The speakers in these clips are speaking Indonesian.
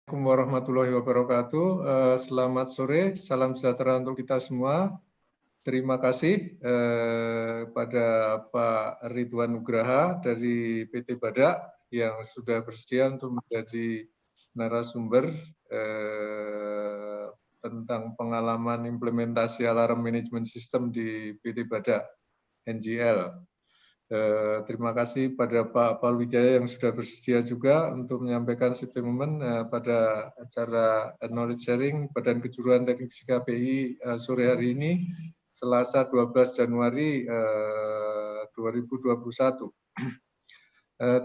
Assalamualaikum warahmatullahi wabarakatuh. Selamat sore, salam sejahtera untuk kita semua. Terima kasih pada Pak Ridwan Nugraha dari PT Badak yang sudah bersedia untuk menjadi narasumber tentang pengalaman implementasi alarm management system di PT Badak NGL. Terima kasih pada Pak Paul Wijaya yang sudah bersedia juga untuk menyampaikan statement pada acara knowledge sharing Badan Kejuruan Teknik Fisika BI sore hari ini, Selasa 12 Januari 2021.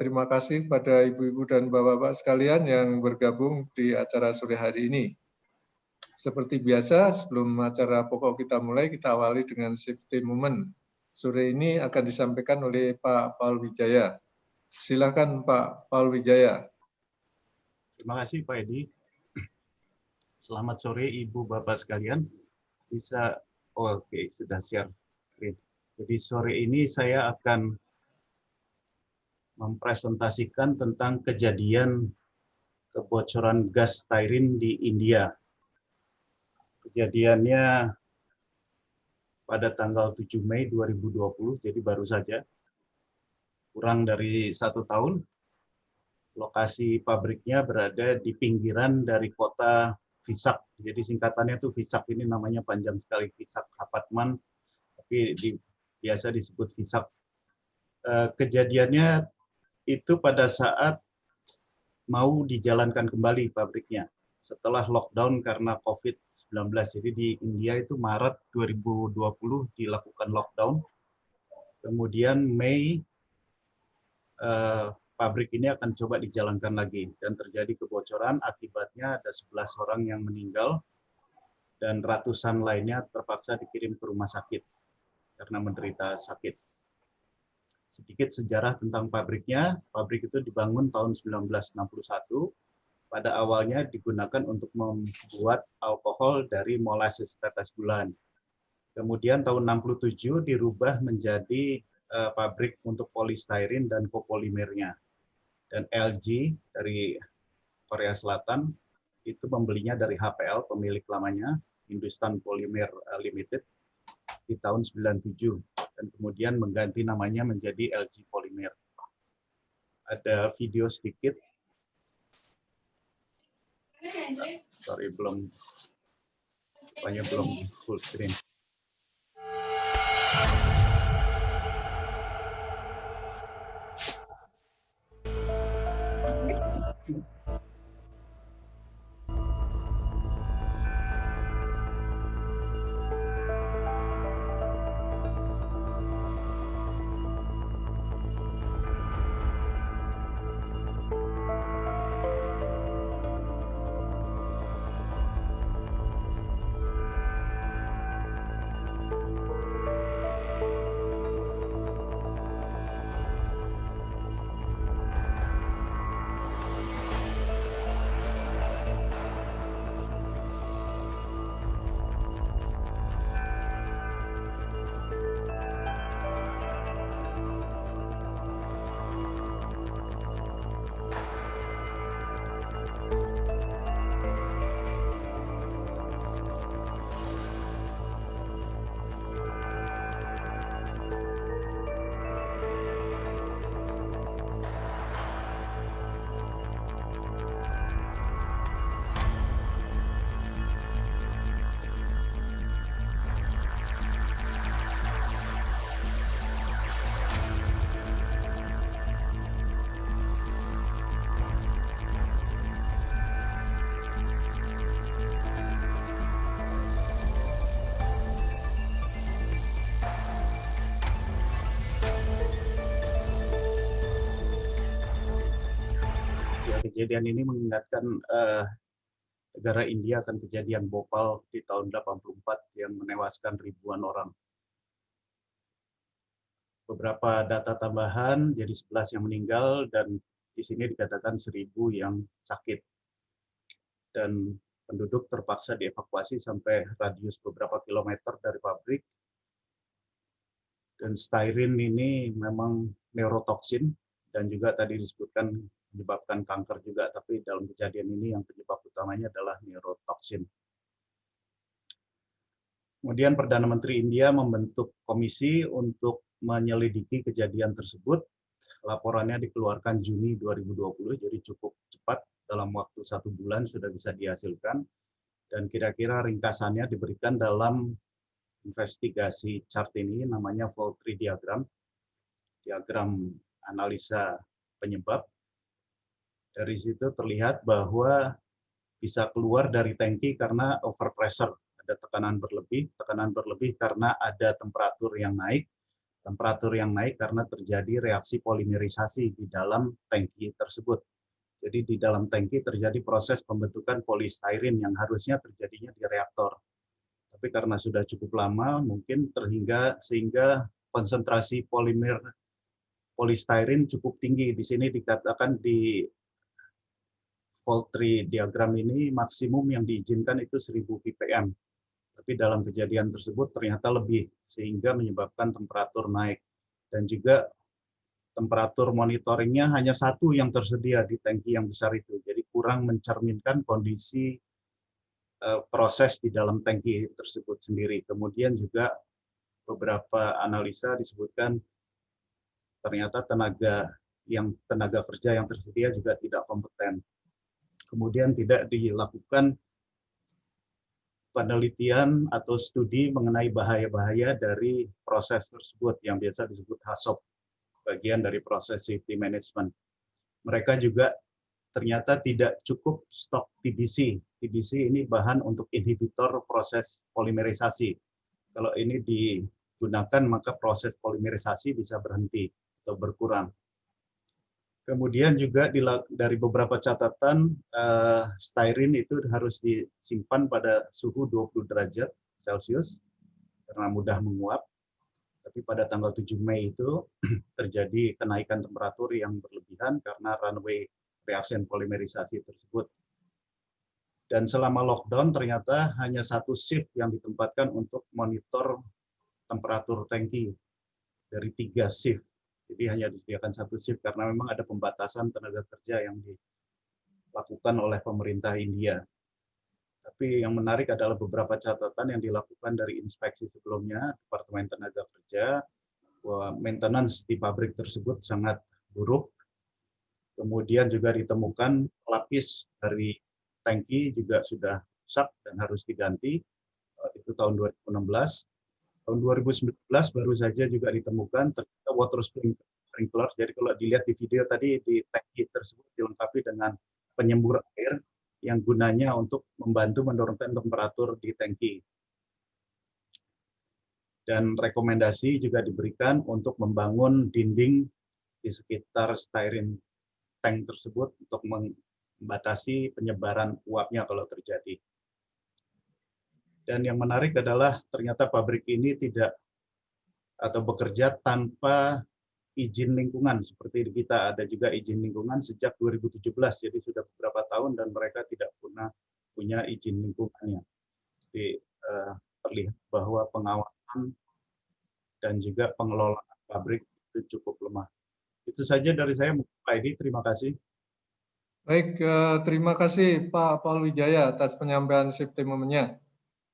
Terima kasih pada ibu-ibu dan bapak-bapak sekalian yang bergabung di acara sore hari ini. Seperti biasa, sebelum acara pokok kita mulai, kita awali dengan safety moment. Sore ini akan disampaikan oleh Pak Paul Wijaya. Silakan Pak Paul Wijaya. Terima kasih Pak Edi. Selamat sore Ibu Bapak sekalian. Oke, sudah share screen. Jadi sore ini saya akan mempresentasikan tentang kejadian kebocoran gas styrene di India. Kejadiannya pada tanggal 7 Mei 2020, jadi baru saja. Kurang dari 1 tahun. Lokasi pabriknya berada di pinggiran dari kota Visak. Jadi singkatannya tuh Visak, ini namanya panjang sekali, Visak Apartman, tapi biasa disebut Visak. Kejadiannya itu pada saat mau dijalankan kembali pabriknya setelah lockdown karena COVID-19. Jadi di India itu Maret 2020 dilakukan lockdown. Kemudian Mei pabrik ini akan coba dijalankan lagi dan terjadi kebocoran, akibatnya ada 11 orang yang meninggal dan ratusan lainnya terpaksa dikirim ke rumah sakit karena menderita sakit. Sedikit sejarah tentang pabriknya. Pabrik itu dibangun tahun 1961. Pada awalnya digunakan untuk membuat alkohol dari molasses tetes bulan. Kemudian tahun 67 dirubah menjadi pabrik untuk polystyrene dan kopolimernya. Dan LG dari Korea Selatan itu membelinya dari HPL, pemilik lamanya, Hindustan Polymer Limited, di tahun 97. Dan kemudian mengganti namanya menjadi LG Polymer. Ada video sedikit. Sorry, belum full screen. Kejadian ini mengingatkan negara India akan kejadian Bhopal di tahun 84 yang menewaskan ribuan orang. Beberapa data tambahan, jadi 11 yang meninggal dan di sini dikatakan 1.000 yang sakit. Dan penduduk terpaksa dievakuasi sampai radius beberapa kilometer dari pabrik. Dan styrene ini memang neurotoksin dan juga tadi disebutkan menyebabkan kanker juga, tapi dalam kejadian ini yang penyebab utamanya adalah neurotoksin. Kemudian Perdana Menteri India membentuk komisi untuk menyelidiki kejadian tersebut. Laporannya dikeluarkan Juni 2020, jadi cukup cepat, dalam waktu 1 bulan sudah bisa dihasilkan. Dan kira-kira ringkasannya diberikan dalam investigasi chart ini, namanya fault tree diagram, diagram analisa penyebab. Dari situ terlihat bahwa bisa keluar dari tangki karena overpressure, ada tekanan berlebih karena ada temperatur yang naik karena terjadi reaksi polimerisasi di dalam tangki tersebut. Jadi di dalam tangki terjadi proses pembentukan polystyrene yang harusnya terjadinya di reaktor. Tapi karena sudah cukup lama, mungkin sehingga konsentrasi polystyrene cukup tinggi. Di sini dikatakan di fault tree diagram ini maksimum yang diizinkan itu 1000 ppm. Tapi dalam kejadian tersebut ternyata lebih, sehingga menyebabkan temperatur naik. Dan juga temperatur monitoringnya hanya 1 yang tersedia di tangki yang besar itu. Jadi kurang mencerminkan kondisi proses di dalam tangki tersebut sendiri. Kemudian juga beberapa analisa disebutkan ternyata tenaga kerja yang tersedia juga tidak kompeten. Kemudian tidak dilakukan penelitian atau studi mengenai bahaya-bahaya dari proses tersebut yang biasa disebut HACCP, bagian dari proses safety management. Mereka juga ternyata tidak cukup stok TBC. TBC ini bahan untuk inhibitor proses polimerisasi. Kalau ini digunakan maka proses polimerisasi bisa berhenti atau berkurang. Kemudian juga dari beberapa catatan, styrene itu harus disimpan pada suhu 20 derajat Celcius karena mudah menguap. Tapi pada tanggal 7 Mei itu terjadi kenaikan temperatur yang berlebihan karena runway reaction polimerisasi tersebut. Dan selama lockdown ternyata hanya 1 shift yang ditempatkan untuk monitor temperatur tangki dari 3 shift. Jadi hanya disediakan 1 shift karena memang ada pembatasan tenaga kerja yang dilakukan oleh pemerintah India. Tapi yang menarik adalah beberapa catatan yang dilakukan dari inspeksi sebelumnya, Departemen Tenaga Kerja, bahwa maintenance di pabrik tersebut sangat buruk. Kemudian juga ditemukan lapis dari tangki juga sudah rusak dan harus diganti. Itu tahun 2016. Tahun 2019 baru saja juga ditemukan ternyata water sprinkler. Jadi kalau dilihat di video tadi, di tangki tersebut dilengkapi dengan penyembur air yang gunanya untuk membantu menurunkan temperatur di tangki. Dan rekomendasi juga diberikan untuk membangun dinding di sekitar styrene tank tersebut untuk membatasi penyebaran uapnya kalau terjadi. Dan yang menarik adalah ternyata pabrik ini tidak atau bekerja tanpa izin lingkungan. Seperti di kita ada juga izin lingkungan sejak 2017, jadi sudah beberapa tahun dan mereka tidak punya izin lingkungannya. Jadi terlihat bahwa pengawasan dan juga pengelolaan pabrik itu cukup lemah. Itu saja dari saya, Pak Edi. Terima kasih. Baik, terima kasih Pak Paul Wijaya atas penyampaian safety moment-nya.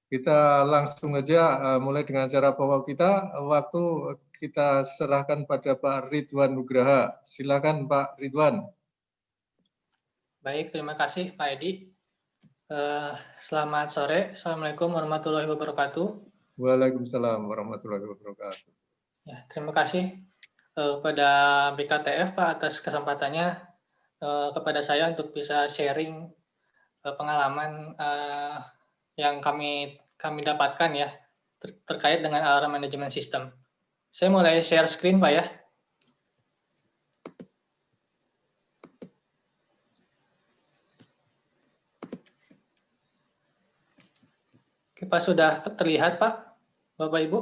Kita langsung aja mulai dengan acara pokok kita. Waktu kita serahkan pada Pak Ridwan Nugraha. Silakan Pak Ridwan. Baik, terima kasih Pak Edi. Selamat sore. Assalamualaikum warahmatullahi wabarakatuh. Waalaikumsalam warahmatullahi wabarakatuh. Ya, terima kasih kepada BKTF Pak atas kesempatannya kepada saya untuk bisa sharing pengalaman yang kami dapatkan ya terkait dengan alarm management system. Saya mulai share screen Pak ya. Oke, Pak, sudah terlihat Pak, Bapak Ibu?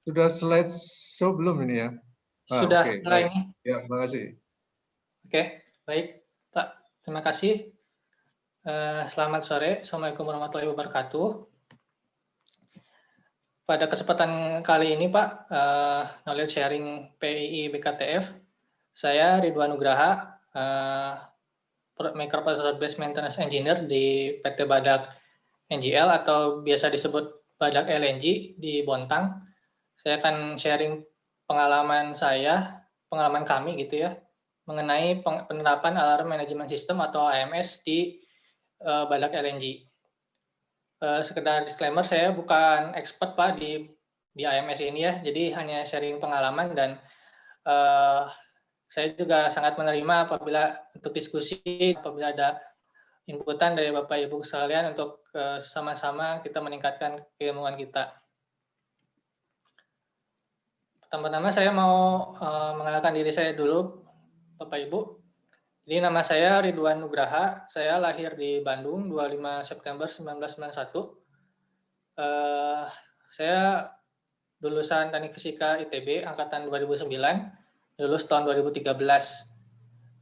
Sudah slide show belum ini ya? Sudah okay, mulai ini. Ya, terima kasih. Oke, baik Pak, terima kasih. Selamat sore, Assalamualaikum warahmatullahi wabarakatuh. pada kesempatan kali ini Pak, knowledge sharing PII BKTF, saya Ridwan Nugraha, Microprocessor Based Maintenance Engineer di PT Badak NGL atau biasa disebut Badak LNG di Bontang. Saya akan sharing pengalaman kami gitu ya, mengenai penerapan Alarm Management System atau AMS di Badak LNG. Sekedar disclaimer, saya bukan expert Pak di AMS ini ya, jadi hanya sharing pengalaman dan saya juga sangat menerima apabila untuk diskusi, apabila ada inputan dari Bapak Ibu sekalian untuk sama-sama kita meningkatkan keilmuan kita. Pertama-tama saya mau mengenalkan diri saya dulu, Bapak Ibu. Jadi nama saya Ridwan Nugraha, saya lahir di Bandung 25 September 1991. Saya lulusan Teknik Fisika ITB angkatan 2009, lulus tahun 2013.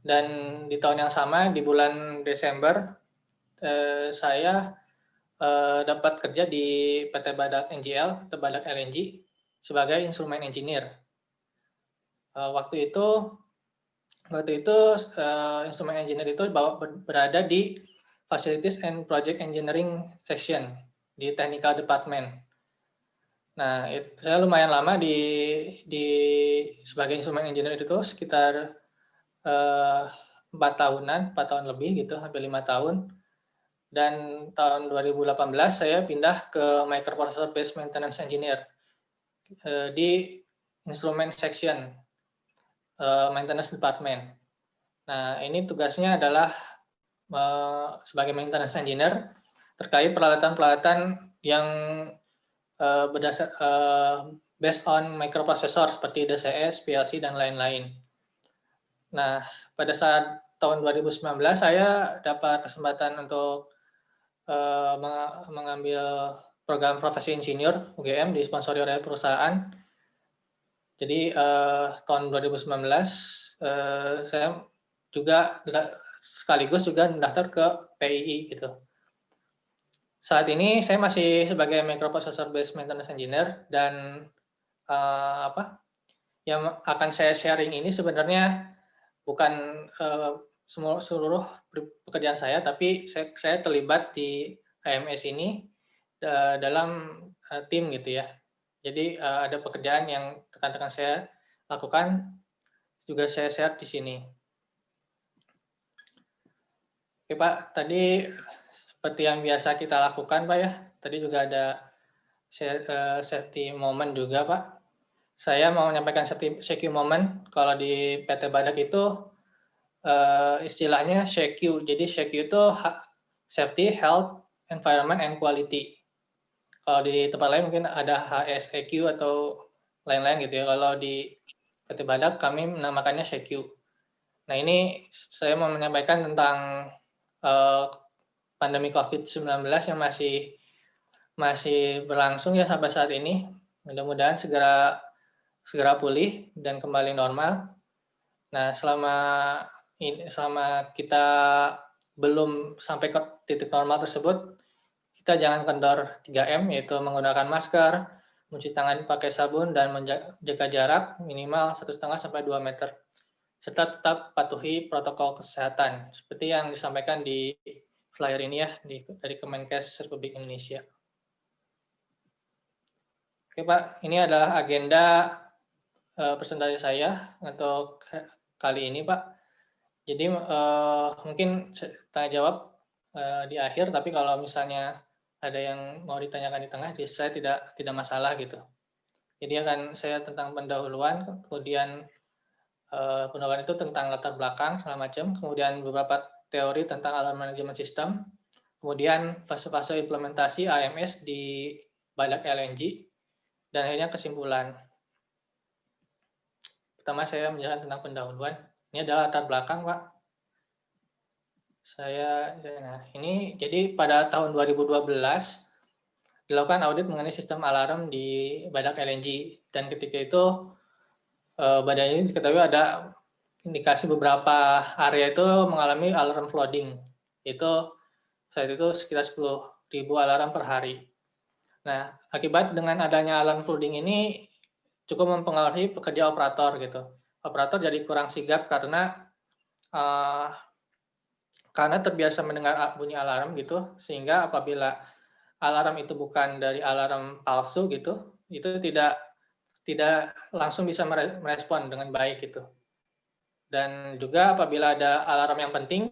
Dan di tahun yang sama, di bulan Desember, saya dapat kerja di PT Badak NGL atau Badak LNG sebagai instrumen engineer. Waktu itu instrumen engineer itu berada di Facilities and Project Engineering Section di Technical Department. Nah, saya lumayan lama sebagai instrumen engineer itu sekitar 4 tahun lebih gitu, hampir 5 tahun. Dan tahun 2018 saya pindah ke Microprocessor Based Maintenance Engineer di Instrument Section Maintenance Department. Nah, ini tugasnya adalah sebagai maintenance engineer terkait peralatan-peralatan yang based on microprocessor seperti DCS, PLC, dan lain-lain. Nah, pada saat tahun 2019 saya dapat kesempatan untuk mengambil program profesi insinyur UGM disponsori oleh perusahaan. Jadi tahun 2019 saya juga sekaligus juga mendaftar ke PII gitu. Saat ini saya masih sebagai Microprocessor Based Maintenance Engineer dan yang akan saya sharing ini sebenarnya bukan seluruh pekerjaan saya, tapi saya terlibat di AMS ini dalam tim gitu ya. Jadi ada pekerjaan yang rekan-rekan saya lakukan juga saya share di sini. Oke Pak, tadi seperti yang biasa kita lakukan Pak ya, tadi juga ada safety moment juga Pak. Saya mau menyampaikan safety moment, kalau di PT Badak itu istilahnya SHQ. Jadi SHQ itu Safety, Health, Environment, and Quality. Kalau di tempat lain mungkin ada HSEQ atau lain-lain gitu ya. Kalau di PT Badak kami menamakannya SHQ. Nah ini saya mau menyampaikan tentang pandemi COVID-19 yang masih berlangsung ya sampai saat ini. Mudah-mudahan segera pulih dan kembali normal. Nah, selama kita belum sampai ke titik normal tersebut, kita jangan kendor 3M, yaitu menggunakan masker, mencuci tangan pakai sabun, dan menjaga jarak minimal 1,5 sampai 2 meter. Serta tetap patuhi protokol kesehatan, seperti yang disampaikan di flyer ini ya, dari Kemenkes Republik Indonesia. Oke Pak, ini adalah agenda presentasi saya untuk kali ini Pak. Jadi mungkin tanya jawab di akhir, tapi kalau misalnya ada yang mau ditanyakan di tengah, jadi saya tidak masalah gitu. Jadi akan saya tentang pendahuluan, kemudian pendahuluan itu tentang latar belakang segala macam, kemudian beberapa teori tentang alarm management system, kemudian fase-fase implementasi AMS di Badak LNG, dan akhirnya kesimpulan. Pertama saya menjelaskan tentang pendahuluan. Ini adalah latar belakang, Pak. Ini jadi pada tahun 2012 dilakukan audit mengenai sistem alarm di Badak LNG, dan ketika itu badan ini diketahui ada indikasi beberapa area itu mengalami alarm flooding. Saat itu sekitar 10.000 alarm per hari. Nah, akibat dengan adanya alarm flooding ini cukup mempengaruhi pekerja operator gitu. Operator jadi kurang sigap uh, karena terbiasa mendengar bunyi alarm gitu, sehingga apabila alarm itu bukan dari alarm palsu gitu, itu tidak langsung bisa merespon dengan baik gitu. Dan juga apabila ada alarm yang penting,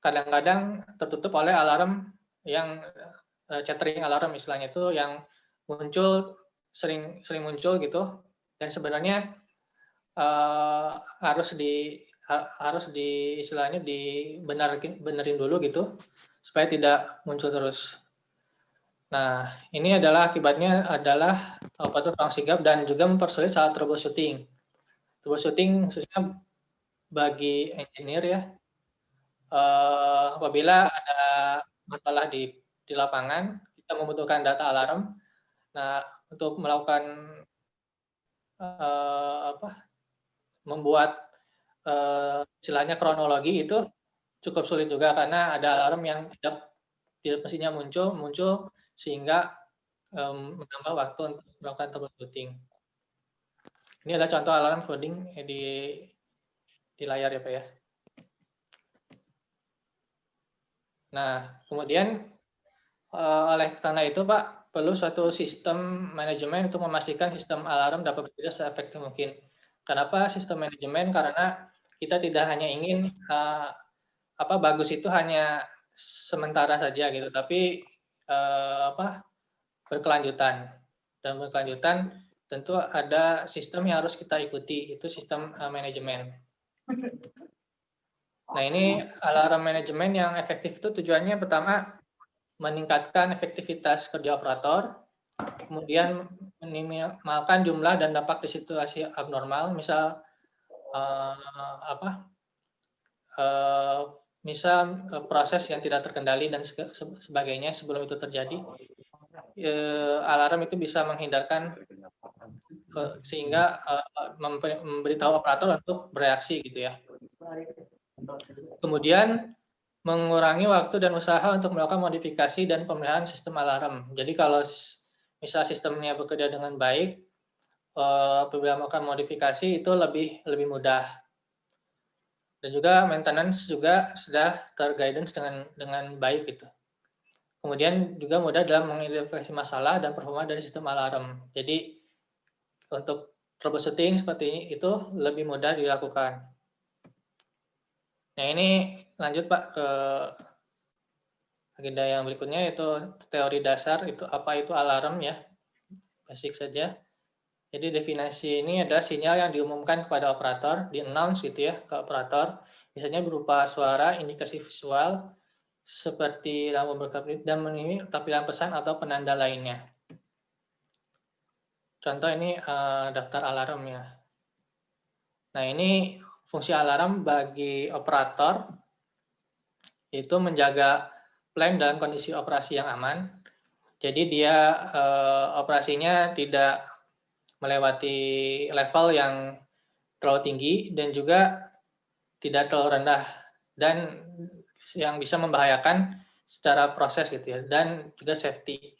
kadang-kadang tertutup oleh alarm yang chattering alarm istilahnya itu yang muncul sering muncul gitu, dan sebenarnya harus di istilahnya benerin dulu gitu supaya tidak muncul terus. Nah, ini adalah akibatnya adalah operator kurang sigap dan juga mempersulit saat troubleshooting. Troubleshooting khususnya bagi engineer ya, apabila ada masalah di lapangan, kita membutuhkan data alarm. Nah, untuk melakukan membuat istilahnya kronologi itu cukup sulit juga karena ada alarm yang tidak mestinya muncul sehingga menambah waktu untuk melakukan troubleshooting. Ini adalah contoh alarm flooding di layar ya Pak ya. Nah, kemudian oleh karena itu Pak, perlu suatu sistem manajemen untuk memastikan sistem alarm dapat bekerja seefektif mungkin. Kenapa sistem manajemen? Karena kita tidak hanya ingin bagus itu hanya sementara saja gitu, tapi berkelanjutan. Dan berkelanjutan tentu ada sistem yang harus kita ikuti, itu sistem manajemen. Nah, ini alarm manajemen yang efektif itu tujuannya pertama meningkatkan efektivitas kerja operator, kemudian meminimalkan jumlah dan dampak di situasi abnormal, misal misal proses yang tidak terkendali dan sebagainya sebelum itu terjadi. Alarm itu bisa menghindarkan sehingga memberitahu operator untuk bereaksi gitu ya. Kemudian mengurangi waktu dan usaha untuk melakukan modifikasi dan pemeliharaan sistem alarm. Jadi kalau misal sistemnya bekerja dengan baik, apabila melakukan modifikasi itu lebih mudah. Dan juga maintenance juga sudah terguidance dengan baik gitu. Kemudian juga mudah dalam mengidentifikasi masalah dan performa dari sistem alarm. Jadi untuk troubleshooting seperti ini itu lebih mudah dilakukan. Nah, ini lanjut Pak ke agenda yang berikutnya, yaitu teori dasar itu apa itu alarm ya. Basic saja. Jadi definisi ini adalah sinyal yang diumumkan kepada operator, di-announce gitu ya ke operator, biasanya berupa suara, indikasi visual seperti lampu berkedip dan tampilan pesan atau penanda lainnya. Contoh ini daftar alarm ya. Nah, ini fungsi alarm bagi operator itu menjaga plan dalam kondisi operasi yang aman. Jadi dia operasinya tidak melewati level yang terlalu tinggi dan juga tidak terlalu rendah dan yang bisa membahayakan secara proses gitu ya, dan juga safety.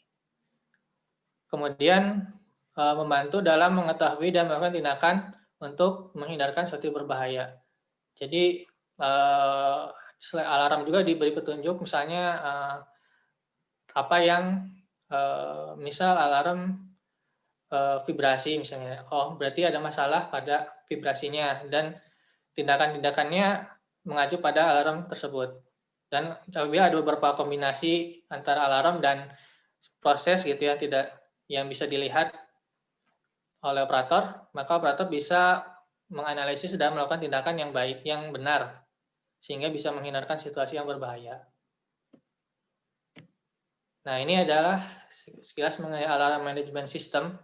Kemudian membantu dalam mengetahui dan melakukan tindakan untuk menghindarkan suatu berbahaya. Jadi alarm juga diberi petunjuk, misalnya apa yang misal alarm vibrasi misalnya, oh berarti ada masalah pada vibrasinya dan tindakan-tindakannya mengacu pada alarm tersebut. Dan apabila ada beberapa kombinasi antara alarm dan proses gitu ya yang bisa dilihat oleh operator, maka operator bisa menganalisis dan melakukan tindakan yang baik, yang benar, sehingga bisa menghindarkan situasi yang berbahaya. Nah, ini adalah sekilas mengenai alarm management system.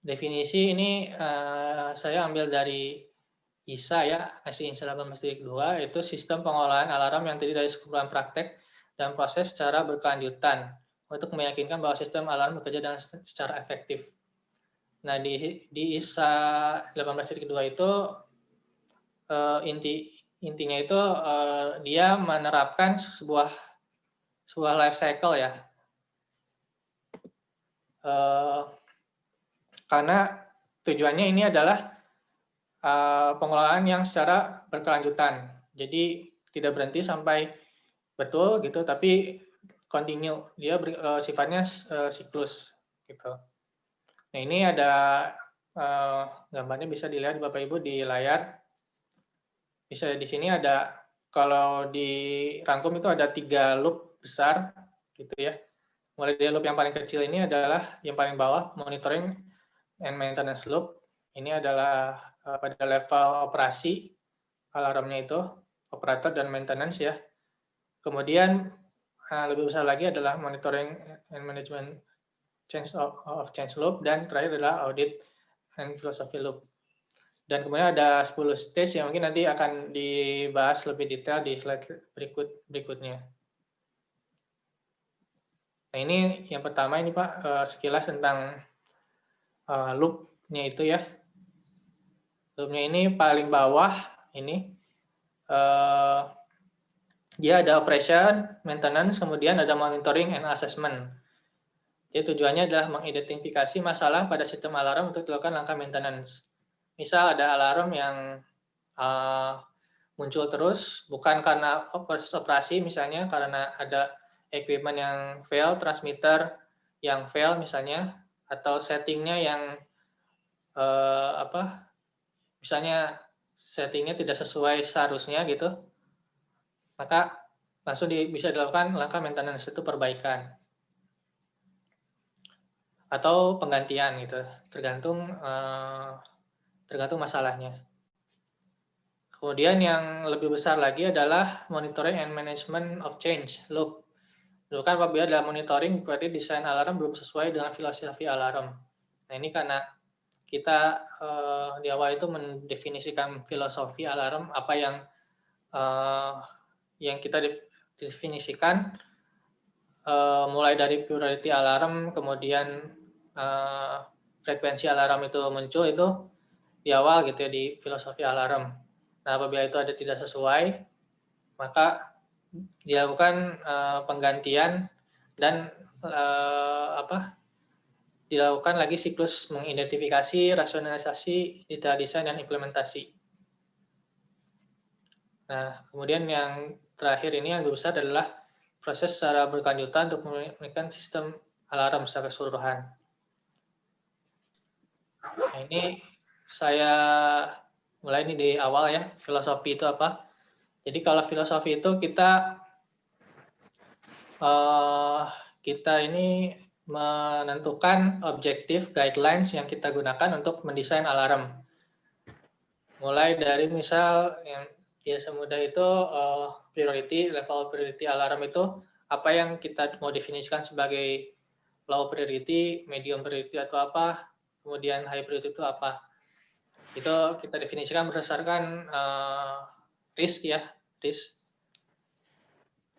Definisi ini saya ambil dari ISA ya, ISO 182, itu sistem pengolahan alarm yang terdiri dari sekumpulan praktek dan proses secara berkelanjutan untuk meyakinkan bahwa sistem alarm bekerja dengan secara efektif. Nah, di ISA 18.2 itu intinya itu dia menerapkan sebuah life cycle ya. Karena tujuannya ini adalah pengelolaan yang secara berkelanjutan. Jadi tidak berhenti sampai betul gitu, tapi continue. Dia sifatnya siklus gitu. Nah, ini ada gambarnya bisa dilihat Bapak Ibu di layar. Bisa di sini ada, kalau dirangkum itu ada 3 loop besar gitu ya. Mulai dari loop yang paling kecil ini adalah yang paling bawah, monitoring and maintenance loop. Ini adalah pada level operasi alarmnya itu, operator dan maintenance ya. Kemudian lebih besar lagi adalah monitoring and management of change loop, dan terakhir adalah audit and philosophy loop. Dan kemudian ada 10 stage yang mungkin nanti akan dibahas lebih detail di slide berikutnya. Nah, ini yang pertama ini Pak, sekilas tentang loop-nya itu ya. Loop-nya ini paling bawah ini dia ada operation, maintenance, kemudian ada monitoring and assessment. Jadi tujuannya adalah mengidentifikasi masalah pada sistem alarm untuk dilakukan langkah maintenance. Misal ada alarm yang muncul terus, bukan karena proses operasi, misalnya karena ada equipment yang fail, transmitter yang fail misalnya, atau settingnya yang misalnya settingnya tidak sesuai seharusnya gitu, maka langsung bisa dilakukan langkah maintenance, itu perbaikan atau penggantian gitu, tergantung masalahnya. Kemudian yang lebih besar lagi adalah monitoring and management of change loop. Dulu kan apabila dalam monitoring berarti desain alarm belum sesuai dengan filosofi alarm. Nah, ini karena kita di awal itu mendefinisikan filosofi alarm, apa yang kita definisikan, mulai dari priority alarm, kemudian frekuensi alarm itu muncul itu di awal gitu ya, di filosofi alarm. Nah, apabila itu ada tidak sesuai, maka dilakukan penggantian dan dilakukan lagi siklus mengidentifikasi, rasionalisasi, detail desain, dan implementasi. Nah, kemudian yang terakhir ini yang lebih besar adalah proses secara berkelanjutan untuk memiliki sistem alarm secara keseluruhan. Nah, ini saya mulai ini di awal ya, filosofi itu apa. Jadi kalau filosofi itu kita ini menentukan objektif guidelines yang kita gunakan untuk mendesain alarm. Mulai dari misal yang semudah itu priority, level priority alarm itu apa yang kita mau definisikan sebagai low priority, medium priority atau apa, kemudian high priority itu apa. Itu kita definisikan berdasarkan risk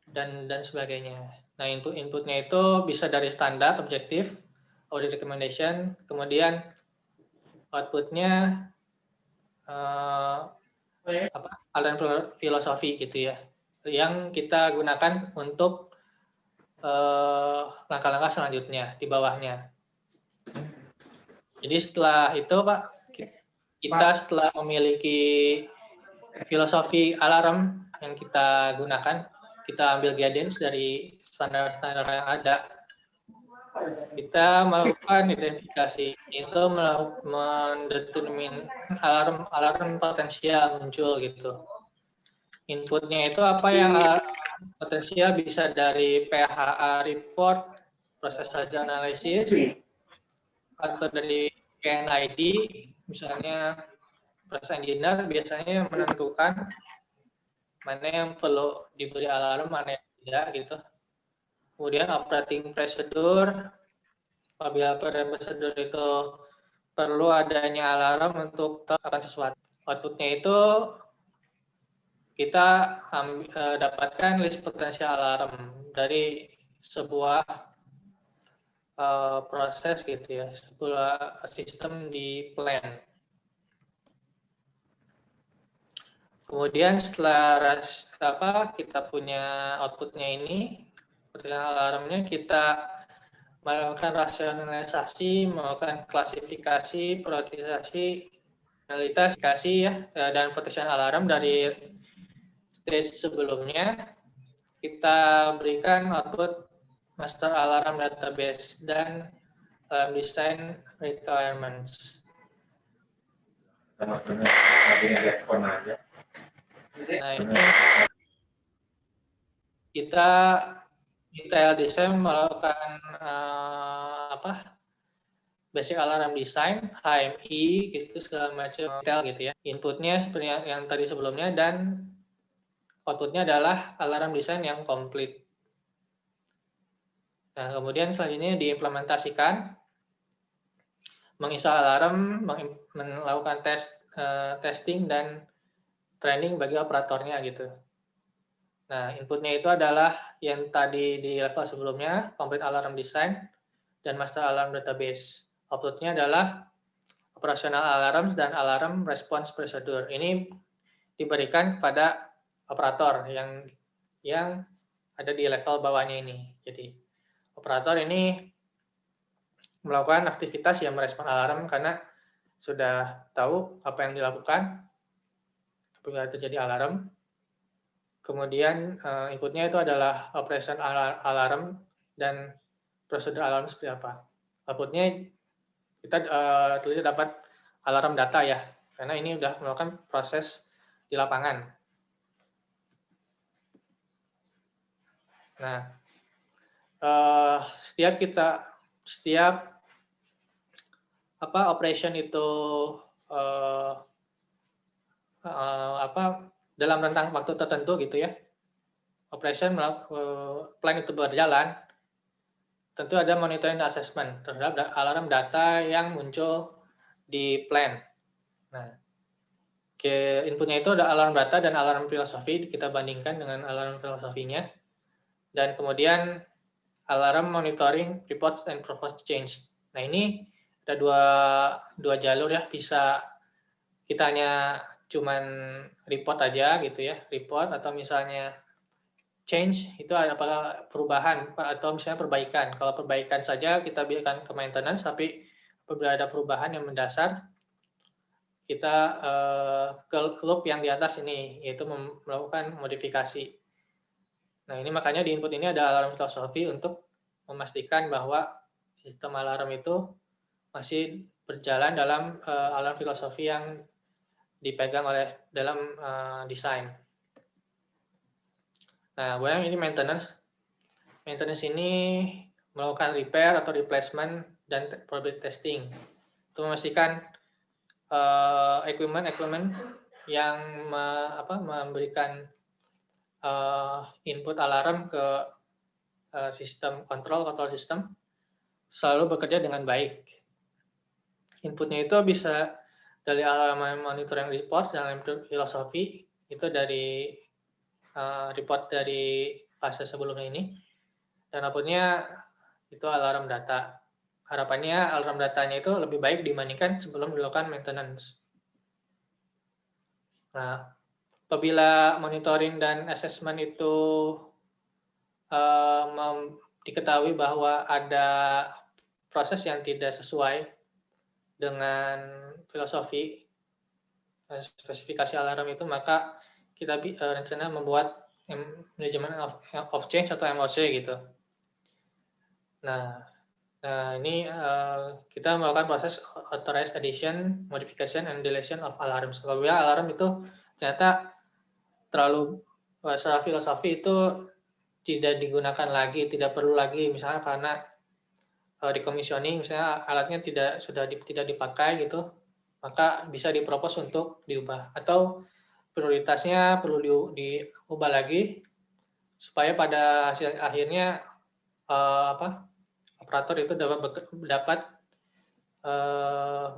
dan sebagainya. Nah, inputnya itu bisa dari standar, objektif, audit recommendation, kemudian outputnya aliran filosofi gitu ya, yang kita gunakan untuk langkah-langkah selanjutnya di bawahnya. Jadi setelah itu Pak, kita setelah memiliki filosofi alarm yang kita gunakan, kita ambil guidance dari standar-standar yang ada. Kita melakukan identifikasi, itu mendetermin alarm potensial muncul gitu. Inputnya itu apa yang potensial, bisa dari PHA report, proses hasil analisis, atau dari PNID, misalnya proses engineer biasanya menentukan mana yang perlu diberi alarm, mana yang tidak gitu. Kemudian operating procedure, apabila operating procedure itu perlu adanya alarm untuk akan sesuatu. Outputnya itu kita dapatkan list potensial alarm dari sebuah proses gitu ya, sebuah sistem di plan. Kemudian setelah kita punya outputnya ini, potensial alarmnya, kita melakukan rasionalisasi, melakukan klasifikasi, priorisasi, analitisasi ya, dan protection alarm dari stage sebelumnya. Kita berikan output master alarm database dan design requirements. Nah, ini kita detail design melakukan basic alarm design, HMI, gitu segala macam detail gitu ya. Inputnya seperti yang tadi sebelumnya dan outputnya adalah alarm design yang komplit. Nah, kemudian selanjutnya diimplementasikan, menginstal alarm, melakukan testing dan training bagi operatornya gitu. Nah, inputnya itu adalah yang tadi di level sebelumnya, complete alarm design dan master alarm database. Outputnya adalah operational alarm dan alarm response procedure. Ini diberikan pada operator yang ada di level bawahnya ini. Jadi, operator ini melakukan aktivitas yang merespon alarm karena sudah tahu apa yang dilakukan apabila terjadi alarm. Kemudian inputnya itu adalah operation alarm dan prosedur alarm seperti apa. Outputnya kita tulis dapat alarm data ya, karena ini sudah melakukan proses di lapangan. Nah, setiap operation itu dalam rentang waktu tertentu gitu ya, operation plan itu berjalan, tentu ada monitoring assessment terhadap alarm data yang muncul di plan. Nah, inputnya itu ada alarm data dan alarm filosofi, kita bandingkan dengan alarm filosofinya, dan kemudian alarm monitoring reports and proposed change. Nah, ini ada dua jalur ya, bisa kita hanya cuman report aja gitu ya, report, atau misalnya change itu apakah perubahan atau misalnya perbaikan. Kalau perbaikan saja kita berikan ke maintenance, tapi apabila ada perubahan yang mendasar kita ke loop yang di atas ini, yaitu melakukan modifikasi. Nah, ini makanya di input ini ada alarm filosofi untuk memastikan bahwa sistem alarm itu masih berjalan dalam alarm filosofi yang dipegang oleh dalam desain. Nah, yang ini maintenance. Maintenance ini melakukan repair atau replacement dan probability testing untuk memastikan equipment yang memberikan input alarm ke sistem control system selalu bekerja dengan baik. Inputnya itu bisa dari alarm monitoring report dan alarm filosofi, itu dari report dari fase sebelumnya ini, dan outputnya itu alarm data. Harapannya alarm datanya itu lebih baik dibandingkan sebelum dilakukan maintenance. Nah, apabila monitoring dan assessment itu diketahui bahwa ada proses yang tidak sesuai dengan filosofi spesifikasi alarm itu, maka kita rencana membuat manajemen of change atau MOC gitu. Nah, ini kita melakukan proses authorized addition, modification, and deletion of alarms. Apabila alarm itu ternyata terlalu secara filosofi itu tidak digunakan lagi, tidak perlu lagi, misalnya karena decommissioning, misalnya alatnya tidak dipakai gitu, maka bisa dipropos untuk diubah, atau prioritasnya perlu diubah lagi supaya pada hasil akhirnya operator itu dapat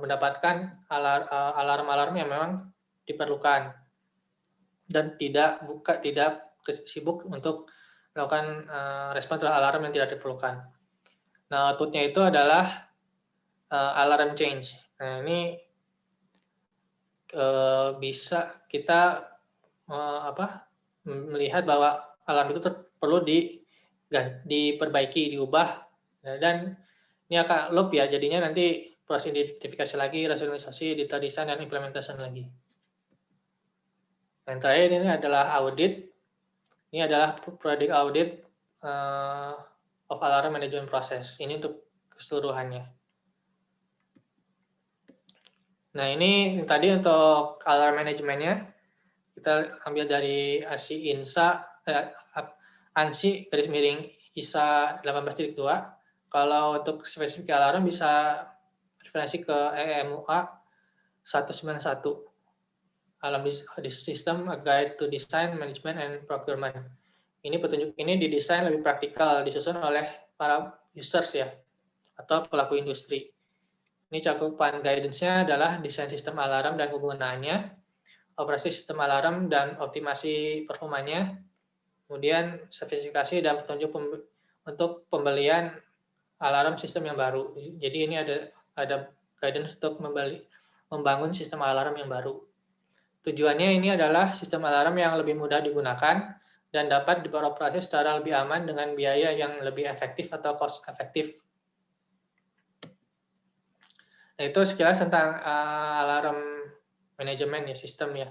mendapatkan alarm-alarm yang memang diperlukan dan tidak sibuk untuk melakukan respon terhadap alarm yang tidak diperlukan. Nah, outputnya itu adalah alarm change. Nah, ini bisa kita melihat bahwa alarm itu perlu diperbaiki, diubah Nah, dan ini akan loop ya, jadinya nanti proses identifikasi lagi, rasionalisasi, detail design, dan implementation lagi. Dan terakhir ini adalah audit. Ini adalah product audit of alarm management process. Ini untuk keseluruhannya. Nah, ini tadi untuk alarm manajemennya kita ambil dari ANSI garis miring ISA 18.2. Kalau untuk spesifik alarm bisa referensi ke EMUA 191. Alarm System, A Guide to Design, Management, and Procurement. Ini petunjuk ini didesain lebih praktikal, disusun oleh para users ya, atau pelaku industri. Ini cakupan guidance-nya adalah desain sistem alarm dan penggunaannya, operasi sistem alarm dan optimasi performanya, kemudian spesifikasi dan petunjuk untuk pembelian alarm sistem yang baru. Jadi ini ada guidance untuk membangun sistem alarm yang baru. Tujuannya ini adalah sistem alarm yang lebih mudah digunakan dan dapat beroperasi secara lebih aman dengan biaya yang lebih efektif atau cost efektif. Nah, itu sekilas tentang alarm manajemen ya, sistem ya.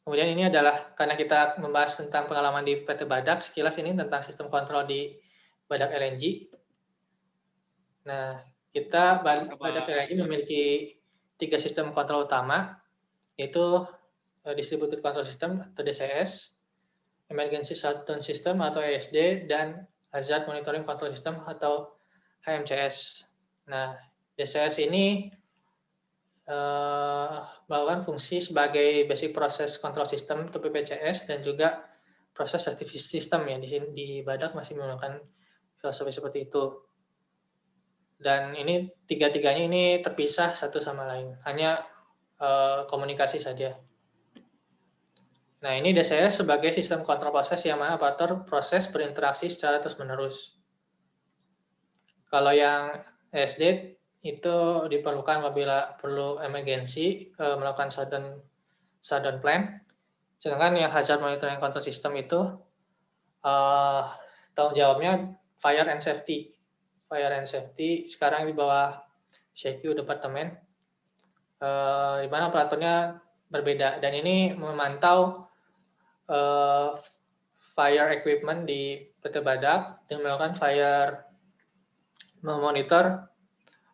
Kemudian ini adalah karena kita membahas tentang pengalaman di PT Badak, sekilas ini tentang sistem kontrol di Badak LNG. Nah, kita Badak LNG memiliki 3 sistem kontrol utama, yaitu Distributed Control System atau DCS, Emergency Shutdown System atau ESD, dan Hazard Monitoring Control System atau HMCS. Nah, DCS ini melakukan fungsi sebagai basic process control system atau BPCS dan juga proses activity system ya. Di sini di Badak masih menggunakan filosofi seperti itu. Dan ini tiga-tiganya ini terpisah satu sama lain, hanya komunikasi saja. Nah, ini DCS sebagai sistem kontrol proses yang mana operator proses berinteraksi secara terus-menerus. Kalau yang ESD itu diperlukan apabila perlu emergensi melakukan shutdown plan. Sedangkan yang hazard monitoring control system itu tanggung jawabnya fire and safety. Fire and safety sekarang di bawah CQ departemen, di mana operatornya berbeda. Dan ini memantau fire equipment di PT Badak dan melakukan memonitor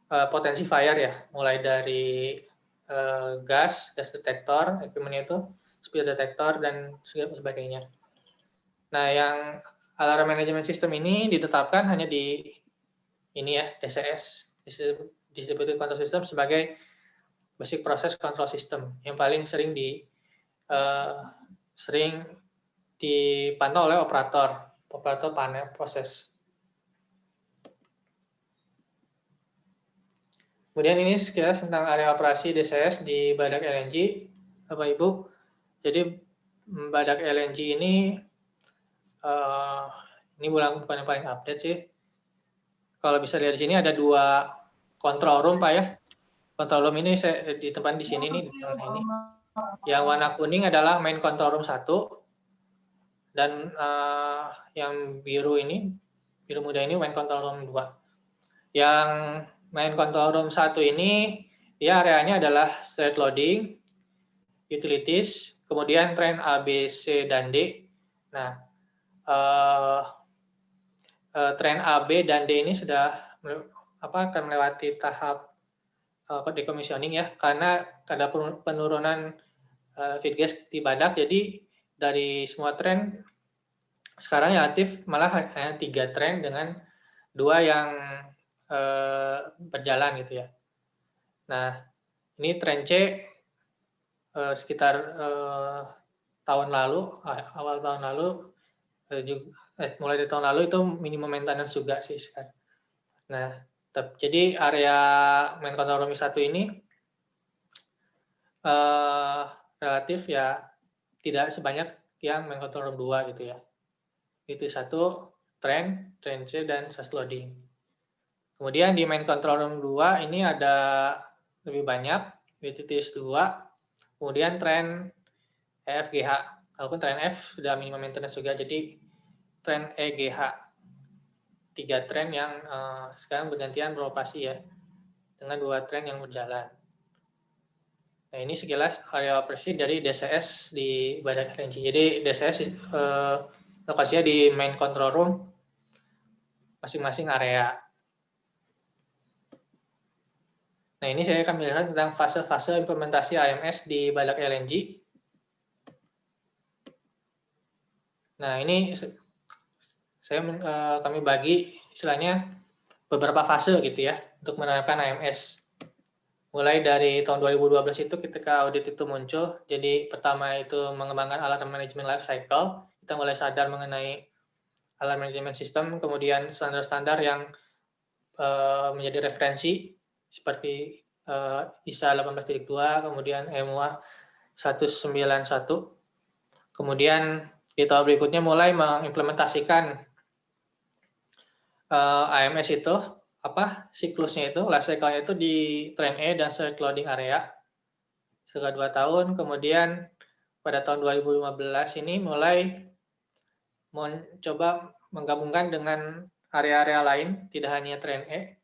potensi fire ya, mulai dari gas detector, equipment itu, spill detector, dan sebagainya. Nah, yang alarm management system ini ditetapkan hanya di ini ya, DCS, Distributed Control System, sebagai basic process control system yang paling sering dipantau oleh operator panel proses. Kemudian ini sekilas tentang area operasi DCS di Badak LNG, Bapak Ibu. Jadi Badak LNG ini bukan yang paling update sih. Kalau bisa lihat di sini ada 2 control room Pak ya. Control room ini saya di tempat di sini nih, di tengah ini. Yang warna kuning adalah main control room 1 dan yang biru muda ini main control room 2. Yang main control room 1 ini dia areanya adalah straight loading, utilities, kemudian train A, B, C, dan D. Nah, train A, B, dan D ini sudah akan melewati tahap decommissioning ya, karena ada penurunan feed gas di Badak. Jadi dari semua train sekarang yang aktif malah hanya 3 train dengan 2 yang berjalan gitu ya. Nah, ini train C sekitar awal tahun lalu, mulai dari tahun lalu itu minimum maintenance juga sih sekarang. Nah, jadi area main control room 1 ini relatif ya tidak sebanyak yang main control room 2 gitu ya. Itu 1 train C, dan fast loading. Kemudian di main control room 2 ini ada lebih banyak, utilities 2, kemudian train EFGH. Walaupun train F sudah minimum maintenance juga, jadi train EGH. 3 tren yang sekarang bergantian beroperasi ya, dengan 2 tren yang berjalan. Nah, ini sekilas area operasi dari DCS di Badak LNG. Jadi DCS lokasinya di main control room masing-masing area. Nah, ini saya akan menjelaskan tentang fase-fase implementasi AMS di Badak LNG. Nah, ini kami bagi istilahnya beberapa fase gitu ya untuk menerapkan AMS. Mulai dari tahun 2012 itu ketika audit itu muncul, jadi pertama itu mengembangkan alarm management life cycle, kita mulai sadar mengenai alarm management system, kemudian standar-standar yang menjadi referensi seperti ISA 18.2, kemudian EMUA 191. Kemudian di tahun berikutnya mulai mengimplementasikan AMS itu, siklusnya itu, life cycle-nya itu di train E dan surge loading area setelah 2 tahun. Kemudian pada tahun 2015 ini mulai mencoba menggabungkan dengan area-area lain, tidak hanya train E.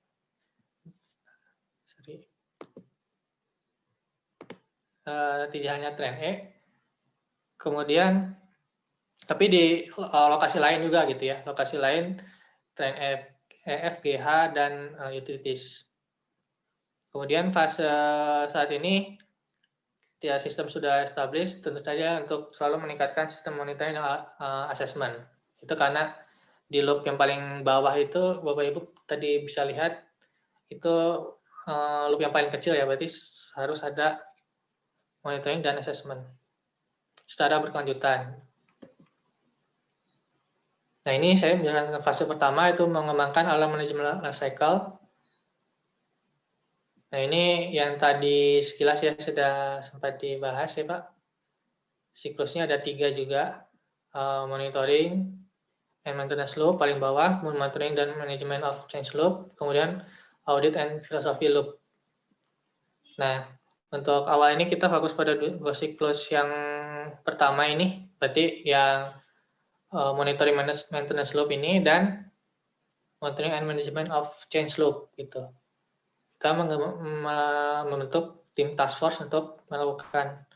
Tidak hanya train E. Kemudian tapi di lokasi lain juga gitu ya, lokasi lain train F, GH, dan utilities. Kemudian fase saat ini ya sistem sudah established, tentu saja untuk selalu meningkatkan sistem monitoring dan assessment. Itu karena di loop yang paling bawah itu Bapak Ibu tadi bisa lihat itu loop yang paling kecil ya, berarti harus ada monitoring dan assessment secara berkelanjutan. Nah, ini saya menjelaskan fase pertama itu mengembangkan alarm management life cycle. Nah, ini yang tadi sekilas ya sudah sempat dibahas ya Pak. Siklusnya ada 3 juga, monitoring and maintenance loop paling bawah, monitoring dan management of change loop, kemudian audit and philosophy loop. Nah, untuk awal ini kita fokus pada 2 siklus yang pertama ini, berarti yang monitoring maintenance loop ini dan monitoring and management of change loop gitu. Kita membentuk tim task force untuk melakukan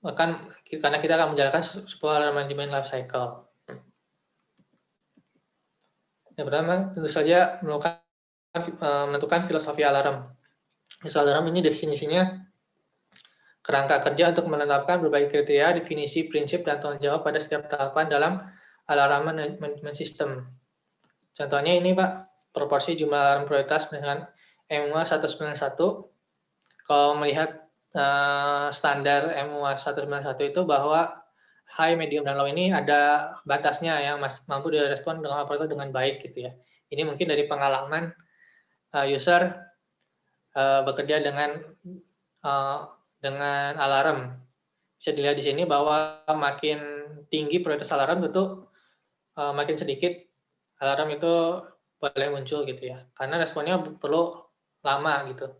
karena kita akan menjalankan sebuah alarm management life cycle. Yang pertama tentu saja menentukan filosofi alarm. Filosofi alarm ini definisinya kerangka kerja untuk menetapkan berbagai kriteria, definisi, prinsip, dan tanggung jawab pada setiap tahapan dalam alarm management system. Contohnya ini Pak, proporsi jumlah alarm prioritas dengan EMUA 191. Kalau melihat standar EMUA 191 itu bahwa high, medium, dan low ini ada batasnya yang mampu direspon dengan operator dengan baik gitu ya. Ini mungkin dari pengalaman user bekerja dengan alarm. Bisa dilihat di sini bahwa makin tinggi prioritas alarm tentu makin sedikit alarm itu boleh muncul gitu ya. Karena responnya perlu lama gitu.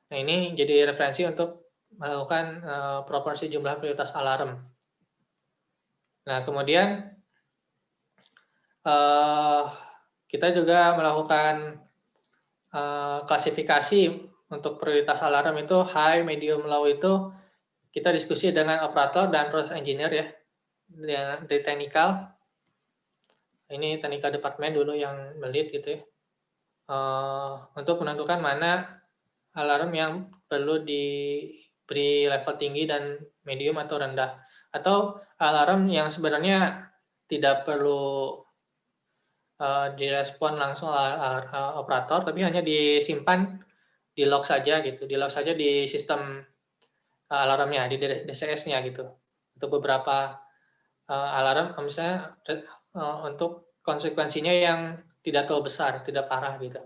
Nah, ini jadi referensi untuk melakukan proporsi jumlah prioritas alarm. Nah, kemudian kita juga melakukan klasifikasi untuk prioritas alarm itu high, medium, low itu kita diskusi dengan operator dan proses engineer ya, dari technical. Ini technical department dulu yang melit gitu ya, untuk menentukan mana alarm yang perlu diberi level tinggi dan medium atau rendah, atau alarm yang sebenarnya tidak perlu direspon langsung operator, tapi hanya disimpan di log saja gitu, di log saja di sistem alarmnya, di DCS-nya gitu. Untuk beberapa alarm, misalnya untuk konsekuensinya yang tidak terlalu besar, tidak parah gitu.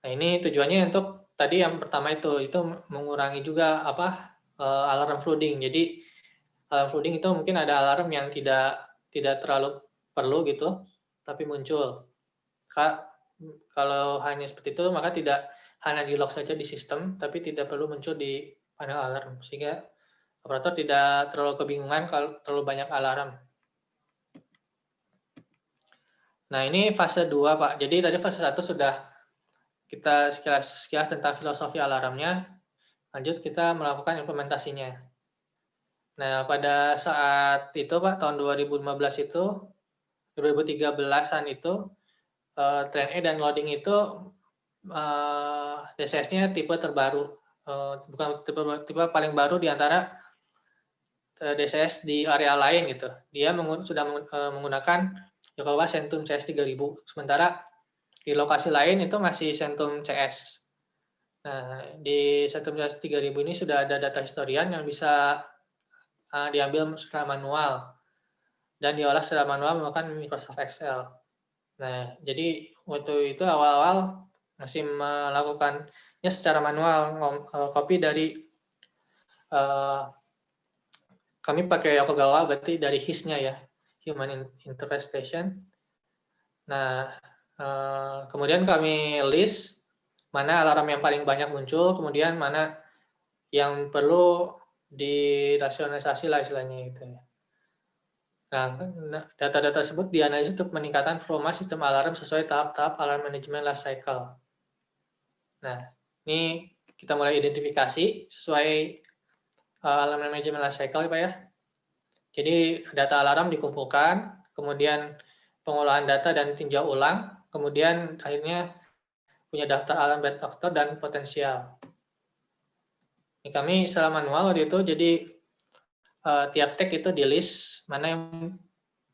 Nah, ini tujuannya untuk tadi yang pertama itu mengurangi juga alarm flooding. Jadi alarm flooding itu mungkin ada alarm yang tidak terlalu perlu gitu, tapi muncul. Kalau hanya seperti itu, maka tidak hanya di log saja di sistem, tapi tidak perlu muncul di panel alarm, sehingga operator tidak terlalu kebingungan kalau terlalu banyak alarm. Nah, ini fase 2, Pak. Jadi tadi fase 1 sudah kita sekilas tentang filosofi alarmnya, lanjut kita melakukan implementasinya. Nah, pada saat itu, Pak, tahun 2015 itu, 2013-an itu, Train E dan loading itu DCS-nya tipe terbaru, bukan tipe paling baru di antara DCS di area lain gitu. Dia sudah menggunakan Yokowa Centum CS 3000, sementara di lokasi lain itu masih Centum CS. Nah, di Centum CS 3000 ini sudah ada data historian yang bisa diambil secara manual dan diolah secara manual menggunakan Microsoft Excel. Nah, jadi waktu itu awal-awal masih melakukannya secara manual, copy dari kami pakai Yokogawa, berarti dari HIS-nya ya, Human Interface Station. Nah, kemudian kami list mana alarm yang paling banyak muncul, kemudian mana yang perlu dirasionalisasi lah istilahnya gitu ya. Nah, data-data tersebut dianalisis untuk meningkatkan performa sistem alarm sesuai tahap-tahap alarm manajemen life cycle. Nah, ini kita mulai identifikasi sesuai alarm manajemen life cycle, Pak ya. Jadi data alarm dikumpulkan, kemudian pengolahan data dan tinjau ulang, kemudian akhirnya punya daftar alarm bad actor dan potensial. Ini kami secara manual waktu itu, jadi tiap tag itu di list mana yang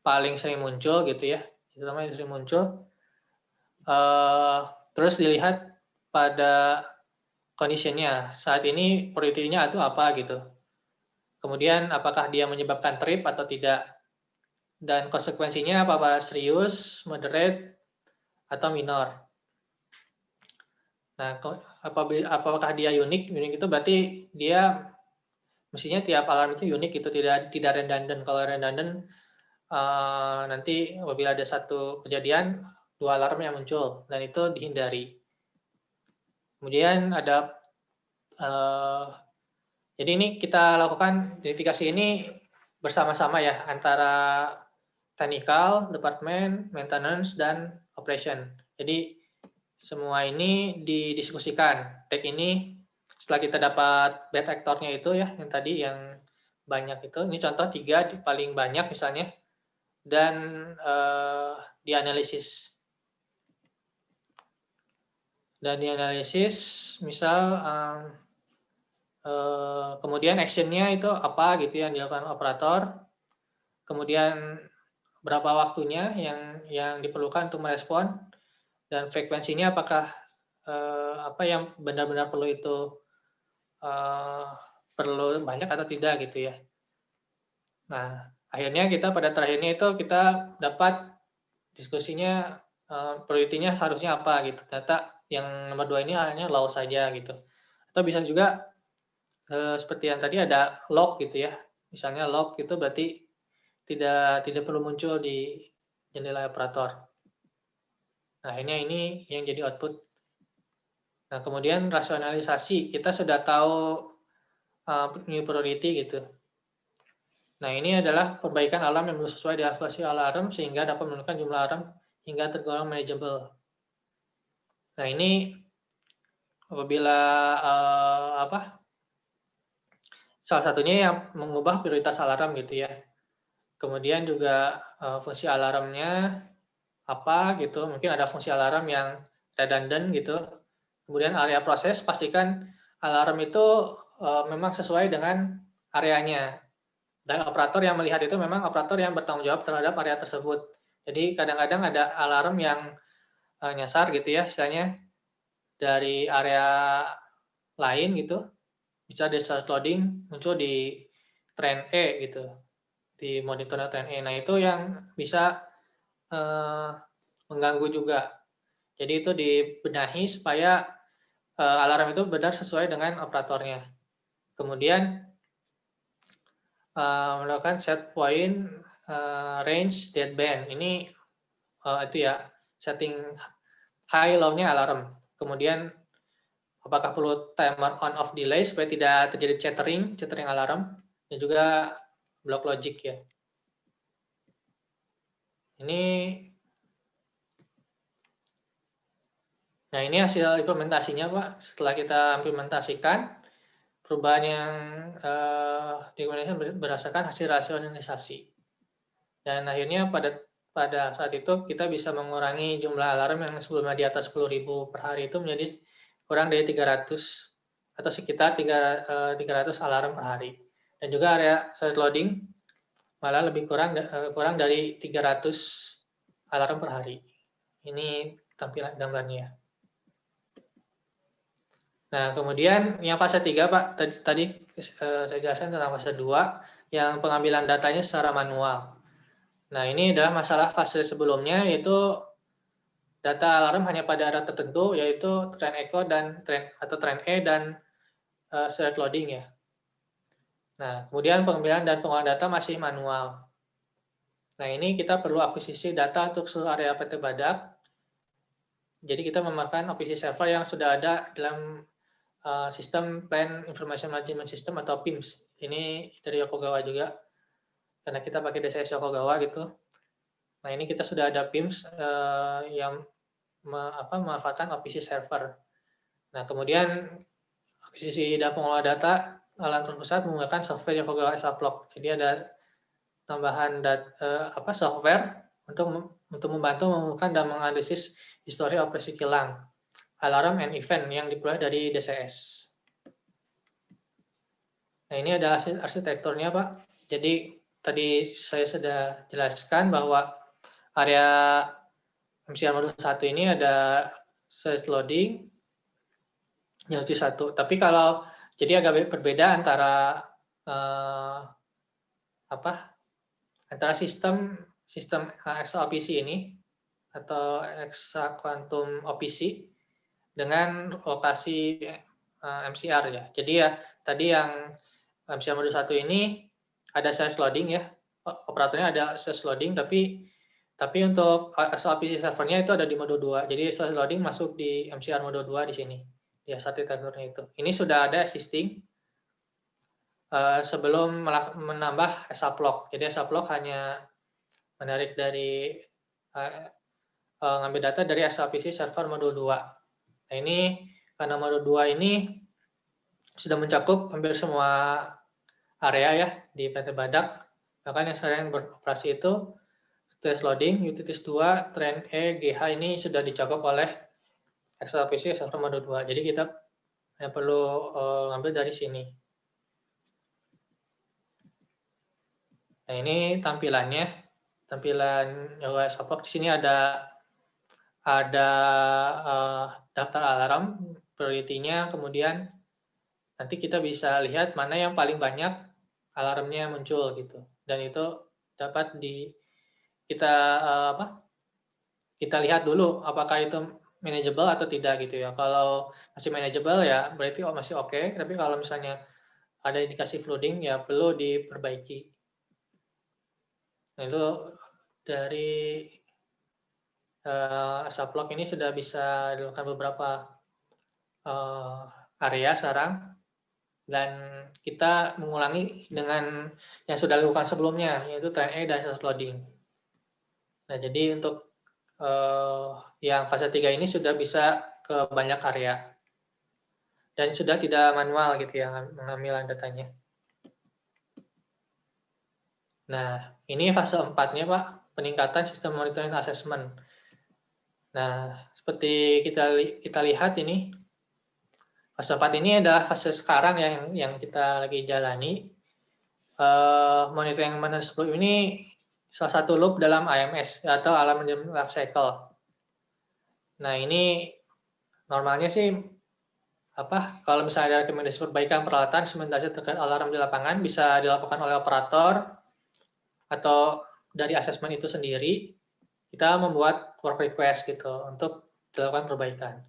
paling sering muncul gitu ya, terutama yang sering muncul. Terus dilihat pada condition-nya, saat ini priority-nya itu apa gitu. Kemudian apakah dia menyebabkan trip atau tidak, dan konsekuensinya apakah serius, moderate, atau minor. Nah, apakah dia unik? Unik itu berarti dia mestinya tiap alarm itu unik, itu tidak redundant. Kalau redundant nanti apabila ada satu kejadian 2 alarm yang muncul dan itu dihindari. Kemudian ada jadi ini kita lakukan identifikasi ini bersama-sama ya antara technical, department, maintenance, dan operation. Jadi semua ini didiskusikan. Tag ini setelah kita dapat bad actor-nya itu ya, yang tadi yang banyak itu, ini contoh 3 paling banyak misalnya, dan dianalisis. Dan dianalisis, misal kemudian action-nya itu apa gitu yang dilakukan operator, kemudian berapa waktunya yang diperlukan untuk merespon, dan frekuensinya apakah apa yang benar-benar perlu itu perlu banyak atau tidak gitu ya. Nah, akhirnya kita pada terakhirnya itu kita dapat diskusinya priority-nya harusnya apa gitu. Ternyata yang nomor 2 ini hanya low saja gitu. Atau bisa juga seperti yang tadi ada log gitu ya. Misalnya log itu berarti tidak perlu muncul di jendela operator. Nah, akhirnya ini yang jadi output. Nah, kemudian rasionalisasi, kita sudah tahu new priority gitu. Nah, ini adalah perbaikan alarm yang belum sesuai dengan evaluasi alarm sehingga dapat menentukan jumlah alarm hingga tergolong manageable. Nah, ini apabila salah satunya yang mengubah prioritas alarm gitu ya. Kemudian juga fungsi alarmnya apa gitu, mungkin ada fungsi alarm yang redundant gitu. Kemudian area proses, pastikan alarm itu memang sesuai dengan areanya. Dan operator yang melihat itu memang operator yang bertanggung jawab terhadap area tersebut. Jadi kadang-kadang ada alarm yang nyasar gitu ya, istilahnya dari area lain gitu, bisa start loading muncul di train E gitu, di monitor train E. Nah, itu yang bisa mengganggu juga. Jadi itu dibenahi supaya alarm itu benar sesuai dengan operatornya. Kemudian melakukan set point range deadband. Ini itu ya, setting high low-nya alarm. Kemudian apakah perlu timer on off delay supaya tidak terjadi chattering alarm, dan juga block logic ya. Ini Nah, ini hasil implementasinya, Pak. Setelah kita implementasikan, perubahan yang direkomendasikan berdasarkan hasil rasionalisasi. Dan akhirnya pada saat itu kita bisa mengurangi jumlah alarm yang sebelumnya di atas 10.000 per hari itu menjadi kurang dari 300 atau sekitar 300 alarm per hari. Dan juga area side loading malah lebih kurang dari 300 alarm per hari. Ini tampilan gambarnya. Nah, kemudian yang fase 3, Pak, tadi saya jelaskan tentang fase 2 yang pengambilan datanya secara manual. Nah, ini adalah masalah fase sebelumnya, yaitu data alarm hanya pada area tertentu, yaitu trend echo dan trend E dan select loading ya. Nah, kemudian pengambilan dan pengolahan data masih manual. Nah, ini kita perlu akuisisi data untuk seluruh area PT Badak. Jadi kita memakan OPC server yang sudah ada dalam sistem Plan Information Management System atau PIMS. Ini dari Yokogawa juga, karena kita pakai DCS Yokogawa gitu. Nah, ini kita sudah ada PIMS yang memanfaatkan OPC server. Nah, kemudian akuisisi dan pengelola data alat pusat menggunakan software Yokogawa Exaplog. Jadi ada tambahan software untuk membantu menemukan dan menganalisis histori operasi kilang, alarm and event yang diperoleh dari DCS. Nah, ini adalah arsitekturnya, Pak. Jadi tadi saya sudah jelaskan bahwa area MCR modul 1 ini ada select loading yang satu. Tapi kalau jadi agak berbeda antara antara sistem XOPC ini atau Exa Quantum OPC dengan lokasi MCR ya. Jadi ya tadi yang MCR modul 1 ini ada select loading ya. Operatornya ada select loading, tapi untuk XOPC servernya itu ada di modul 2. Jadi select loading masuk di MCR modul 2 di sini. Ya, arsitekturnya itu. Ini sudah ada existing sebelum menambah Exaplog. Jadi Exaplog hanya menarik dari ngambil data dari XOPC server modul 2. Nah, ini karena modul 2 ini sudah mencakup hampir semua area ya di PT Badak. Bahkan yang sekarang beroperasi itu stage loading, utilities 2, trend E, GH ini sudah dicakup oleh XOPC server modul 2. Jadi kita perlu ngambil dari sini. Nah, ini tampilannya. Tampilan Yokogawa Exaplog di sini ada daftar alarm, priority-nya, kemudian nanti kita bisa lihat mana yang paling banyak alarmnya muncul gitu. Dan itu dapat kita lihat dulu apakah itu manageable atau tidak gitu ya. Kalau masih manageable ya berarti masih oke. Tapi kalau misalnya ada indikasi flooding ya perlu diperbaiki. Nah, itu dari Exaplog ini sudah bisa dilakukan beberapa area sekarang. Dan kita mengulangi dengan yang sudah dilakukan sebelumnya, yaitu trend E dan select loading. Nah, jadi untuk yang fase 3 ini sudah bisa ke banyak area. Dan sudah tidak manual gitu ya, mengambil datanya. Nah, ini fase 4-nya, Pak, peningkatan sistem monitoring assessment. Nah, seperti kita lihat ini, fase 4 ini adalah fase sekarang yang kita lagi jalani. Monitoring maintenance loop ini salah satu loop dalam AMS atau alarm management life cycle. Nah, ini normalnya sih kalau misalnya ada rekomendasi perbaikan peralatan sementara terkait alarm di lapangan bisa dilakukan oleh operator atau dari asesmen itu sendiri. Kita membuat work request gitu untuk dilakukan perbaikan.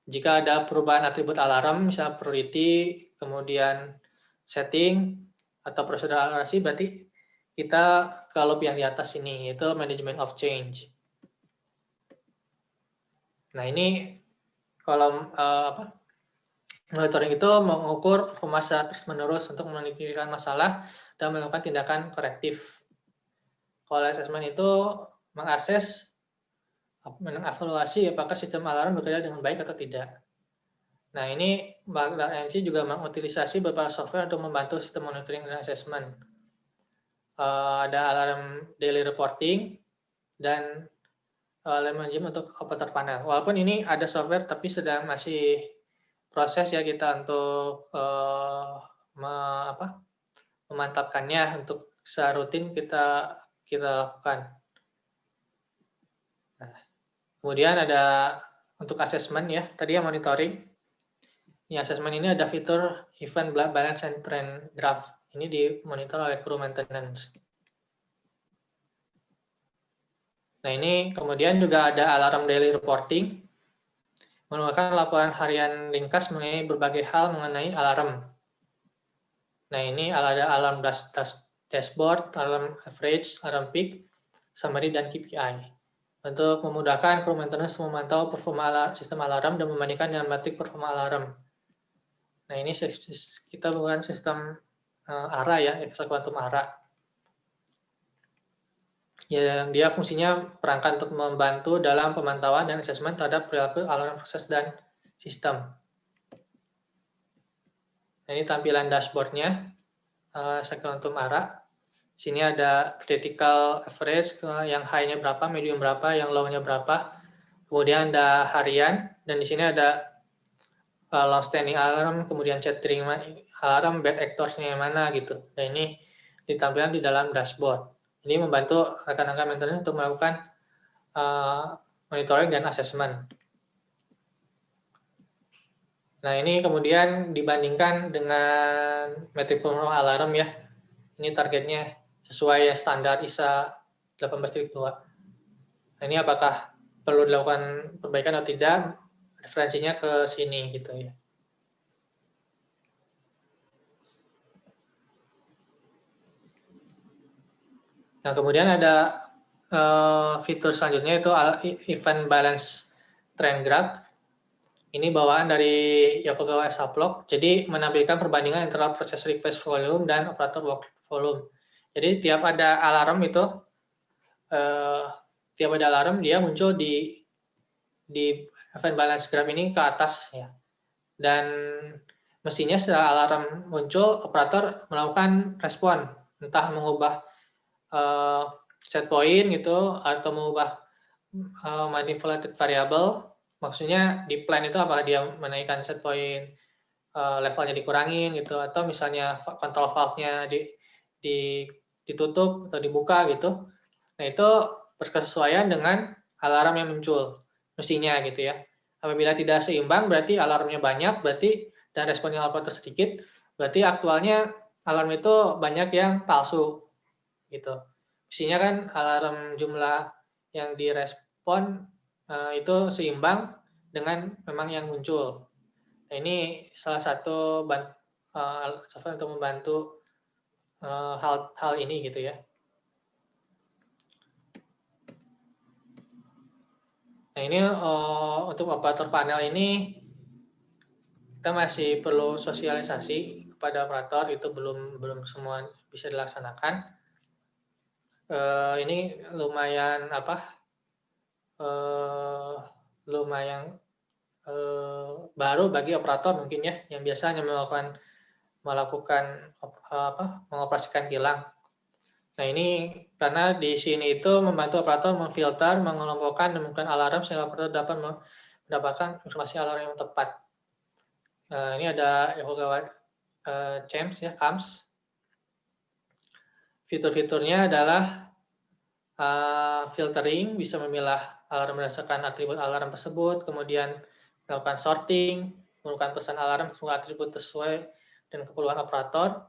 Jika ada perubahan atribut alarm, misalnya priority, kemudian setting, atau prosedur alarmasi, berarti kita ke loop yang di atas ini, yaitu management of change. Nah, ini kolom monitoring itu mengukur permasalahan terus-menerus untuk memonitorkan masalah dan melakukan tindakan korektif. Kalau assessment itu mengakses mengevaluasi apakah sistem alarm bekerja dengan baik atau tidak. Nah, ini MC juga mengutilisasi beberapa software untuk membantu sistem monitoring dan assessment. Ada alarm daily reporting dan alarm management untuk operator panel. Walaupun ini ada software, tapi sedang masih proses ya kita untuk memantapkannya untuk secara rutin kita lakukan. Nah, kemudian ada untuk assessment ya, tadi yang monitoring. Di assessment ini ada fitur event balance and trend graph. Ini dimonitor oleh crew maintenance. Nah, ini kemudian juga ada alarm daily reporting, merupakan laporan harian ringkas mengenai berbagai hal mengenai alarm. Nah, ini ada alarm dashboard, alarm average, alarm peak, summary, dan KPI. Untuk memudahkan crew maintenance memantau performa sistem alarm dan membandingkan dengan metrik performa alarm. Nah, ini kita menggunakan sistem ARA ya, Excel Quantum ARA. Yang dia fungsinya perangkat untuk membantu dalam pemantauan dan asesmen terhadap perilaku alarm proses dan sistem. Nah, ini tampilan dashboardnya, Excel Quantum ARA. Sini ada critical average, yang high-nya berapa, medium berapa, yang low-nya berapa. Kemudian ada harian, dan di sini ada long standing alarm, kemudian chattering alarm, bad actors-nya yang mana gitu. Dan ini ditampilkan di dalam dashboard. Ini membantu rekan-rekan maintenance untuk melakukan monitoring dan assessment. Nah, ini kemudian dibandingkan dengan metrik performa alarm ya. Ini targetnya sesuai standar ISA 18.2. Nah, ini apakah perlu dilakukan perbaikan atau tidak? Referensinya ke sini gitu ya. Nah, kemudian ada fitur selanjutnya itu event balance trend graph. Ini bawaan dari Yokogawa Saplog. Jadi menampilkan perbandingan antara proses request volume dan operator work volume. Jadi tiap ada alarm itu, dia muncul di event balance graph ini ke atas ya. Dan mestinya setelah alarm muncul, operator melakukan respon, entah mengubah set point gitu atau mengubah manipulated variable. Maksudnya di plan itu apakah dia menaikkan set point levelnya dikurangin gitu, atau misalnya control valve-nya ditutup atau dibuka gitu. Nah, itu berkesesuaian dengan alarm yang muncul mestinya gitu ya. Apabila tidak seimbang berarti alarmnya banyak, berarti dan responnya operator sedikit, berarti aktualnya alarm itu banyak yang palsu gitu. Mestinya kan alarm jumlah yang direspon itu seimbang dengan memang yang muncul. Nah, ini salah satu software untuk membantu hal ini gitu ya. Nah, ini untuk operator panel ini kita masih perlu sosialisasi kepada operator, itu belum semua bisa dilaksanakan. Ini lumayan lumayan baru bagi operator mungkin ya, yang biasanya melakukan mengoperasikan kilang. Nah, ini karena di sini itu membantu operator memfilter, mengelompokkan, menemukan alarm sehingga operator dapat mendapatkan informasi alarm yang tepat. Ini ada Yokogawa CAMS. Fitur-fiturnya adalah filtering, bisa memilah alarm berdasarkan atribut alarm tersebut, kemudian melakukan sorting, menggunakan pesan alarm semua atribut sesuai dengan keperluan operator.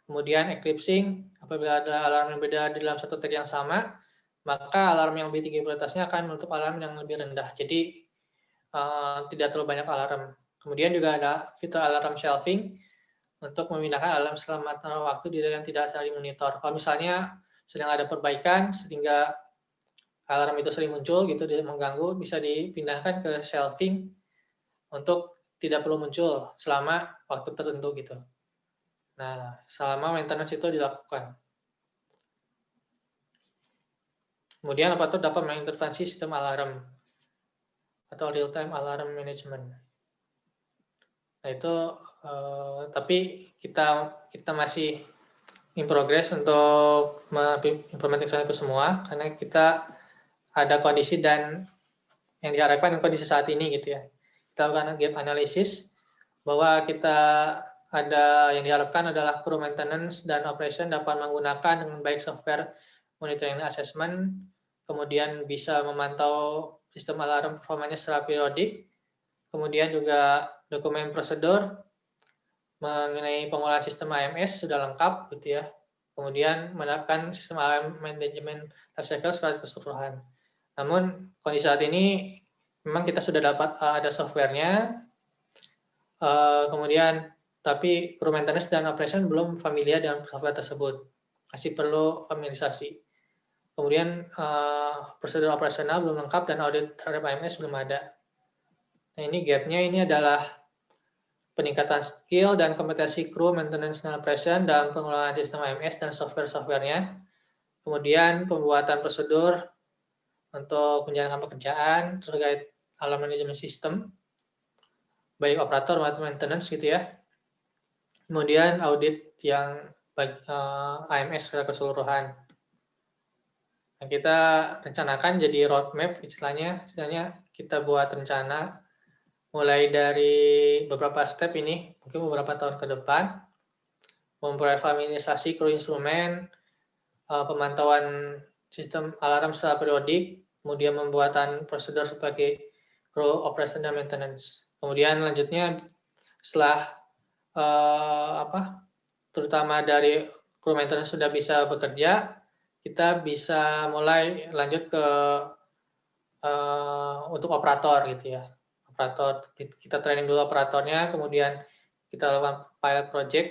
Kemudian eclipsing, apabila ada alarm yang beda di dalam satu tag yang sama, maka alarm yang lebih tinggi prioritasnya akan menutup alarm yang lebih rendah. Jadi tidak terlalu banyak alarm. Kemudian juga ada fitur alarm shelving untuk memindahkan alarm selama waktu yang tidak sering dimonitor. Kalau misalnya sedang ada perbaikan sehingga alarm itu sering muncul gitu, dia mengganggu, bisa dipindahkan ke shelving untuk tidak perlu muncul selama waktu tertentu gitu. Nah, selama maintenance itu dilakukan. Kemudian operator dapat mengintervensi sistem alarm. atau real time alarm management. Nah itu tapi kita masih in progress untuk mengimplementasikan itu semua karena kita ada kondisi dan yang diharapkan kondisi saat ini gitu ya. Kita lakukan gap analysis bahwa kita ada yang diharapkan adalah crew maintenance dan operation dapat menggunakan dengan baik software monitoring assessment, kemudian bisa memantau sistem alarm performanya secara periodik, kemudian juga dokumen prosedur mengenai pengolahan sistem AMS sudah lengkap gitu ya. Kemudian menerapkan sistem alarm manajemen lifecycle secara keseluruhan. Namun kondisi saat ini memang kita sudah dapat ada softwarenya, kemudian tapi crew maintenance dan operation belum familiar dengan software tersebut, masih perlu familiarisasi. Kemudian prosedur operasional belum lengkap dan audit terhadap AMS belum ada. Nah ini gapnya ini adalah peningkatan skill dan kompetensi kru maintenance dan operation dalam pengelolaan sistem AMS dan software-softwarenya. Kemudian pembuatan prosedur untuk menjalankan pekerjaan terkait alarm management system, baik operator maupun maintenance gitu ya. Kemudian audit yang AMS secara keseluruhan. Nah, kita rencanakan jadi roadmap istilahnya kita buat rencana mulai dari beberapa step ini, mungkin beberapa tahun ke depan, memperoleh familiarisasi kru instrumen, pemantauan sistem alarm secara periodik, kemudian pembuatan prosedur sebagai kru operation dan maintenance. Kemudian lanjutnya setelah terutama dari kru maintenance sudah bisa bekerja, kita bisa mulai lanjut ke untuk operator gitu ya. Operator, kita training dulu operatornya, kemudian kita lakukan pilot project,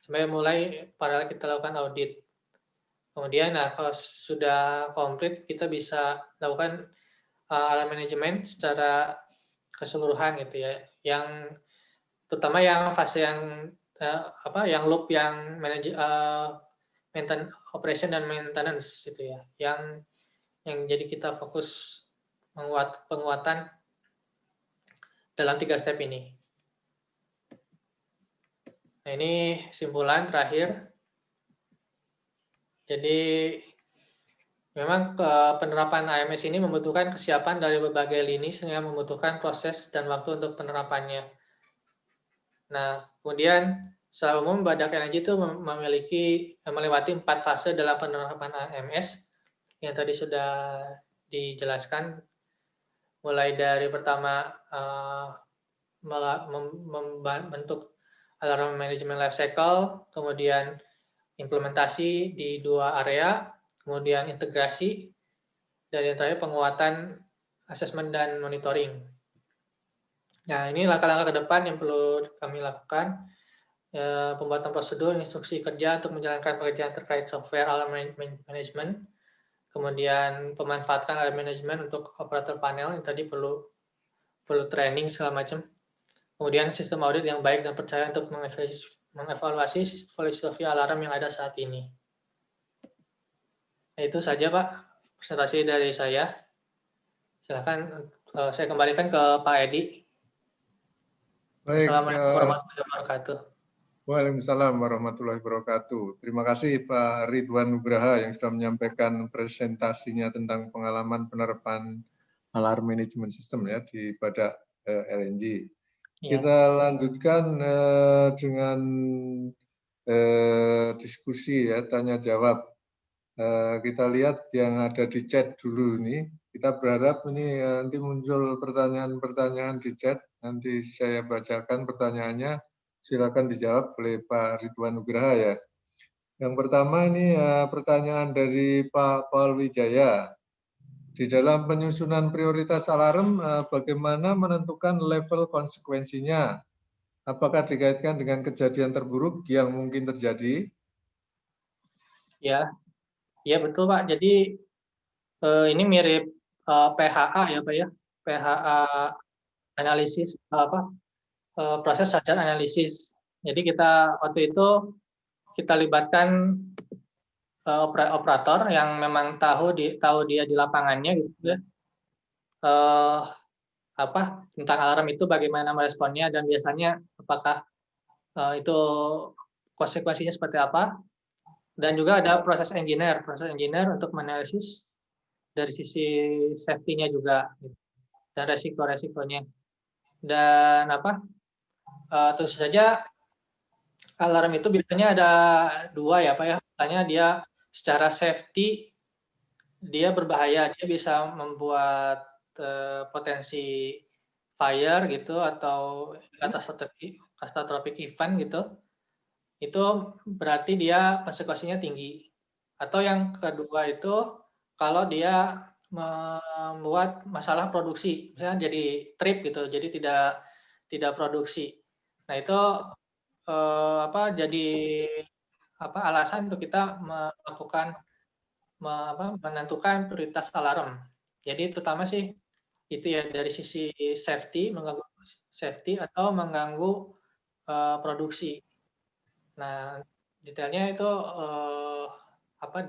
sampai mulai paralel kita lakukan audit. Kemudian, nah kalau sudah komplit, kita bisa lakukan alarm management secara keseluruhan gitu ya. Yang terutama yang fase yang yang loop yang operation dan maintenance gitu ya. Yang jadi kita fokus penguatan dalam 3 step ini. Nah, ini simpulan terakhir. Jadi, memang penerapan AMS ini membutuhkan kesiapan dari berbagai lini sehingga membutuhkan proses dan waktu untuk penerapannya. Nah, kemudian secara umum Badak Energi itu melewati 4 fase dalam penerapan AMS yang tadi sudah dijelaskan. Mulai dari pertama membentuk alarm management life cycle, kemudian implementasi di 2 area, kemudian integrasi, dan yang terakhir penguatan asesmen dan monitoring. Nah, ini langkah-langkah ke depan yang perlu kami lakukan. Pembuatan prosedur, instruksi kerja untuk menjalankan pekerjaan terkait software alarm management, kemudian pemanfaatkan alarm management untuk operator panel yang tadi perlu training segala macam. Kemudian sistem audit yang baik dan percaya untuk mengevaluasi filosofi alarm yang ada saat ini. Nah, itu saja Pak, presentasi dari saya. Silakan saya kembalikan ke Pak Edi. Assalamualaikum warahmatullahi wabarakatuh. Waalaikumsalam warahmatullahi wabarakatuh. Terima kasih Pak Ridwan Nugraha yang sudah menyampaikan presentasinya tentang pengalaman penerapan alarm management system ya di Badak LNG. Ya. Kita lanjutkan dengan diskusi ya, tanya jawab. Kita lihat yang ada di chat dulu ini. Kita berharap ini nanti muncul pertanyaan-pertanyaan di chat. Nanti saya bacakan pertanyaannya. Silakan dijawab oleh Pak Ridwan Nugraha ya. Yang pertama ini pertanyaan dari Pak Paul Wijaya. Di dalam penyusunan prioritas alarm, bagaimana menentukan level konsekuensinya? Apakah dikaitkan dengan kejadian terburuk yang mungkin terjadi? Ya, betul Pak. Jadi ini mirip PHA ya Pak ya. PHA analisis proses hazard analisis. Jadi kita waktu itu kita libatkan operator yang memang tahu dia di lapangannya gitu ya. tentang alarm itu bagaimana meresponnya dan biasanya apakah itu konsekuensinya seperti apa. Dan juga ada proses engineer untuk menganalisis dari sisi safety-nya juga dan resiko-resikonya. Dan tentu saja alarm itu biasanya ada dua ya Pak ya. Misalnya dia secara safety dia berbahaya, dia bisa membuat potensi fire gitu atau catastrophic event gitu. Itu berarti dia konsekuensinya tinggi. Atau yang kedua itu kalau dia membuat masalah produksi, misalnya jadi trip gitu, jadi tidak produksi. Nah itu jadi alasan untuk kita menentukan prioritas alarm. Jadi terutama sih itu ya dari sisi safety, mengganggu safety atau mengganggu produksi. Nah, detailnya itu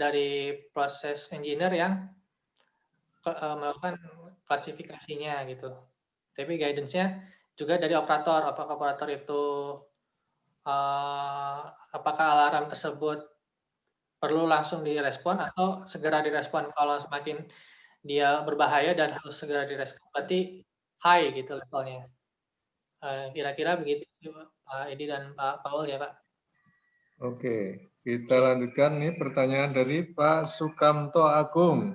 dari proses engineer yang melakukan klasifikasinya gitu. Tapi guidance-nya juga dari operator, apakah operator itu apakah alarm tersebut perlu langsung direspon atau segera direspon. Kalau semakin dia berbahaya dan harus segera direspon, berarti high gitu levelnya. Kira-kira begitu Pak Edi dan Pak Paul ya Pak. Oke, kita lanjutkan nih pertanyaan dari Pak Sukamto Agung.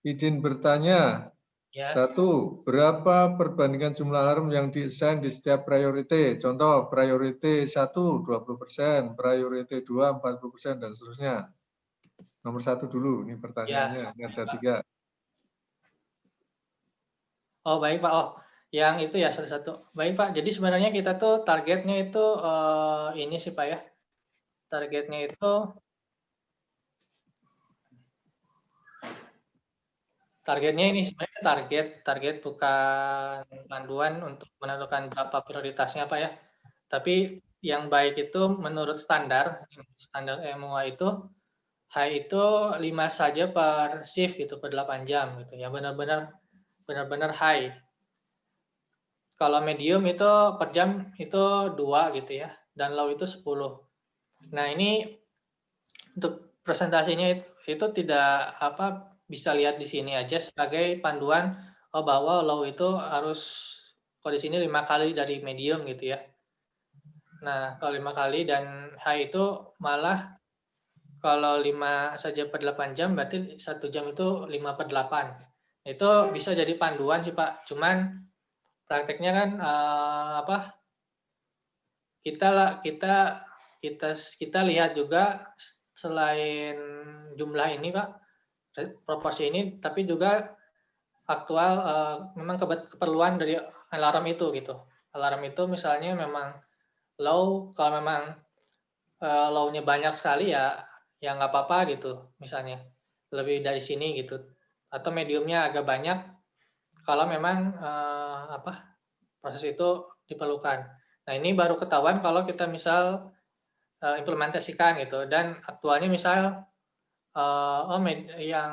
Izin bertanya, Ya. 1. Berapa perbandingan jumlah alarm yang di-assign di setiap priority? Contoh, priority 1, 20%, priority 2, 40%, dan seterusnya. Nomor 1 dulu, ini pertanyaannya. Ini ada 3. Oh, baik Pak. Oh, yang itu ya satu-satu. Baik Pak, jadi sebenarnya kita tuh targetnya itu ini sih Pak ya. Targetnya itu ini sebenarnya target bukan panduan untuk menentukan berapa prioritasnya Pak ya. Tapi yang baik itu menurut standar MOA itu high itu 5 saja per shift gitu per 8 jam gitu ya. Benar-benar high. Kalau medium itu per jam itu 2 gitu ya dan low itu 10. Nah, ini untuk presentasinya itu tidak bisa lihat di sini aja sebagai panduan bahwa low itu harus kalau di sini 5 kali dari medium gitu ya. Nah, kalau 5 kali dan high itu malah kalau 5 saja per 8 jam berarti 1 jam itu 5 per 8. Itu bisa jadi panduan sih Pak. Cuman prakteknya kan kita lihat juga selain jumlah ini Pak, proporsi ini, tapi juga aktual memang keperluan dari alarm itu gitu. Alarm itu misalnya memang low, kalau memang low-nya banyak sekali ya nggak apa-apa gitu, misalnya lebih dari sini gitu. Atau mediumnya agak banyak, kalau memang proses itu diperlukan. Nah ini baru ketahuan kalau kita misal implementasikan gitu, dan aktualnya misal yang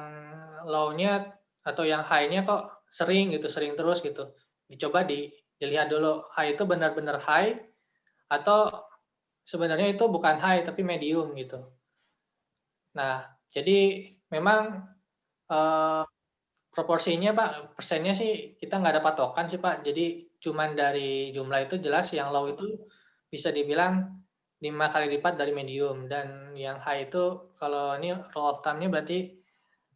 low-nya atau yang high-nya kok sering terus gitu. Dicoba dilihat dulu high itu benar-benar high atau sebenarnya itu bukan high tapi medium gitu. Nah, jadi memang proporsinya Pak, persennya sih kita nggak ada patokan sih Pak. Jadi cuman dari jumlah itu jelas yang low itu bisa dibilang 5 kali lipat dari medium, dan yang high itu kalau ini rule of thumb-nya berarti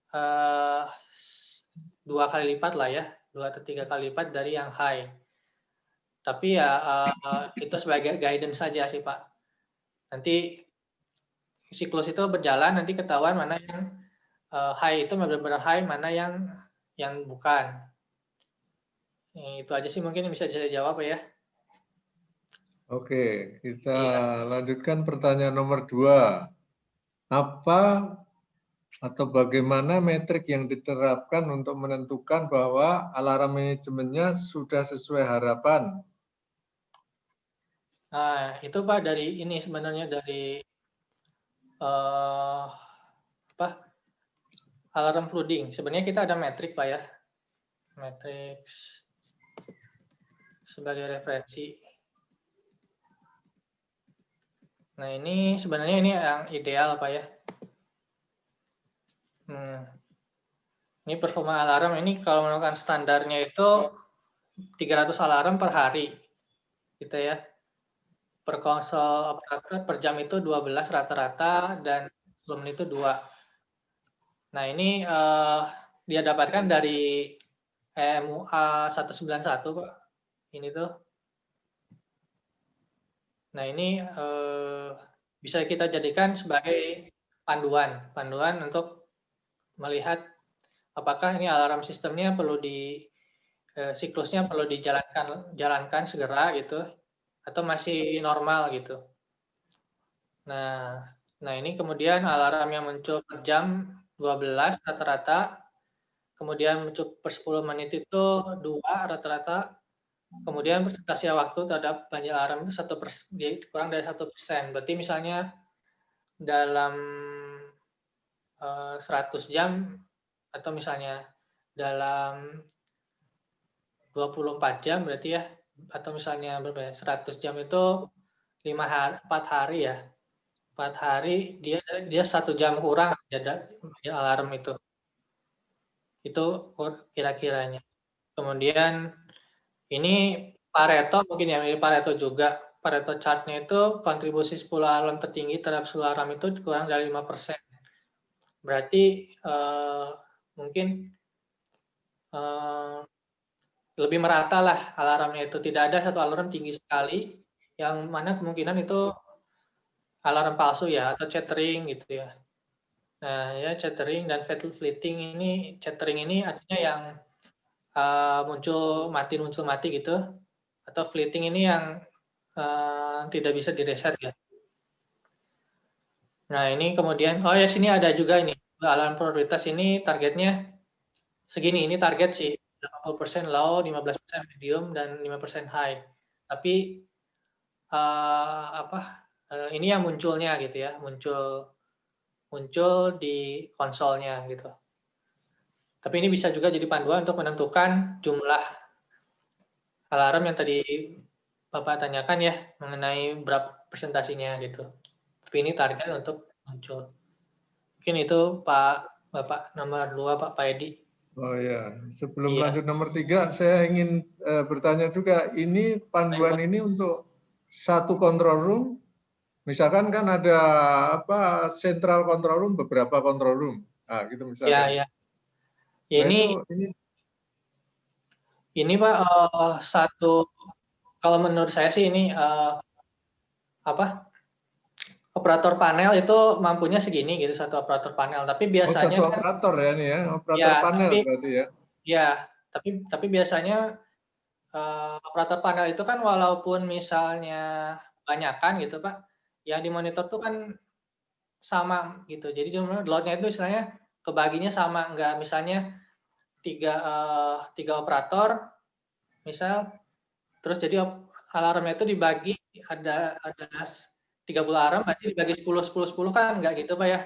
2 kali lipat lah ya, 2 atau 3 kali lipat dari yang high. Tapi ya itu sebagai guidance saja sih Pak. Nanti siklus itu berjalan, nanti ketahuan mana yang high itu benar-benar high, mana yang bukan. Itu aja sih mungkin yang bisa saya jawab ya. Oke, kita lanjutkan pertanyaan nomor 2. Apa atau bagaimana metrik yang diterapkan untuk menentukan bahwa alarm manajemennya sudah sesuai harapan? Nah, itu Pak dari ini sebenarnya dari alarm flooding. Sebenarnya kita ada metrik Pak ya. Matrix. sebagai referensi. Nah, ini sebenarnya ini yang ideal, Pak ya. Ini performa alarm ini kalau menggunakan standarnya itu 300 alarm per hari. Gitu ya. Per konsol operator per jam itu 12 rata-rata dan sebelum itu 2. Nah, ini dia dapatkan dari EMUA 191, Pak. Ini tuh. Nah, ini bisa kita jadikan sebagai panduan untuk melihat apakah ini alarm sistemnya perlu siklusnya perlu dijalankan segera gitu atau masih normal gitu. Nah, ini kemudian alarm yang muncul per jam 12 rata-rata, kemudian muncul per 10 menit itu 2 rata-rata, kemudian persentase waktu terhadap banjir alarm itu kurang dari 1%. Berarti misalnya dalam 100 jam atau misalnya dalam 24 jam berarti ya, atau misalnya berapa ya, 100 jam itu 4 hari ya. 4 hari dia 1 jam kurang ada alarm itu. Itu kira-kiranya. Kemudian ini Pareto mungkin ya, Pareto juga. Pareto chart-nya itu kontribusi 10 alarm tertinggi terhadap seluruh alarm itu kurang dari 5%. Berarti mungkin lebih merata lah alarmnya itu. Tidak ada satu alarm tinggi sekali, yang mana kemungkinan itu alarm palsu ya, atau chattering gitu ya. Nah ya, chattering dan fleeting ini, chattering ini artinya yang muncul mati gitu, atau fleeting ini yang tidak bisa direset ya. Nah ini kemudian, oh ya sini ada juga ini, alarm prioritas ini targetnya segini, ini target sih, 80% low, 15% medium, dan 5% high. Tapi ini yang munculnya gitu ya, muncul di konsolnya gitu. Tapi ini bisa juga jadi panduan untuk menentukan jumlah alarm yang tadi Bapak tanyakan ya, mengenai berapa presentasinya gitu. Tapi ini target untuk muncul. Mungkin itu Bapak nomor 2, Pak Edi. Oh ya, sebelum lanjut nomor 3, saya ingin bertanya juga, ini panduan ini untuk satu control room, misalkan kan ada central control room, beberapa control room, nah gitu misalkan. Ya. Nah, ini Pak satu, kalau menurut saya sih ini operator panel itu mampunya segini gitu, satu operator panel. Tapi biasanya satu operator ya ini ya, operator panel berarti ya. Ya, tapi biasanya operator panel itu kan walaupun misalnya banyakan gitu Pak, yang dimonitor tuh kan sama gitu. Jadi load-nya itu istilahnya kebaginya sama, enggak misalnya tiga operator misal, terus jadi alarmnya itu dibagi ada 30 alarm, berarti dibagi 10 kan enggak gitu Pak ya.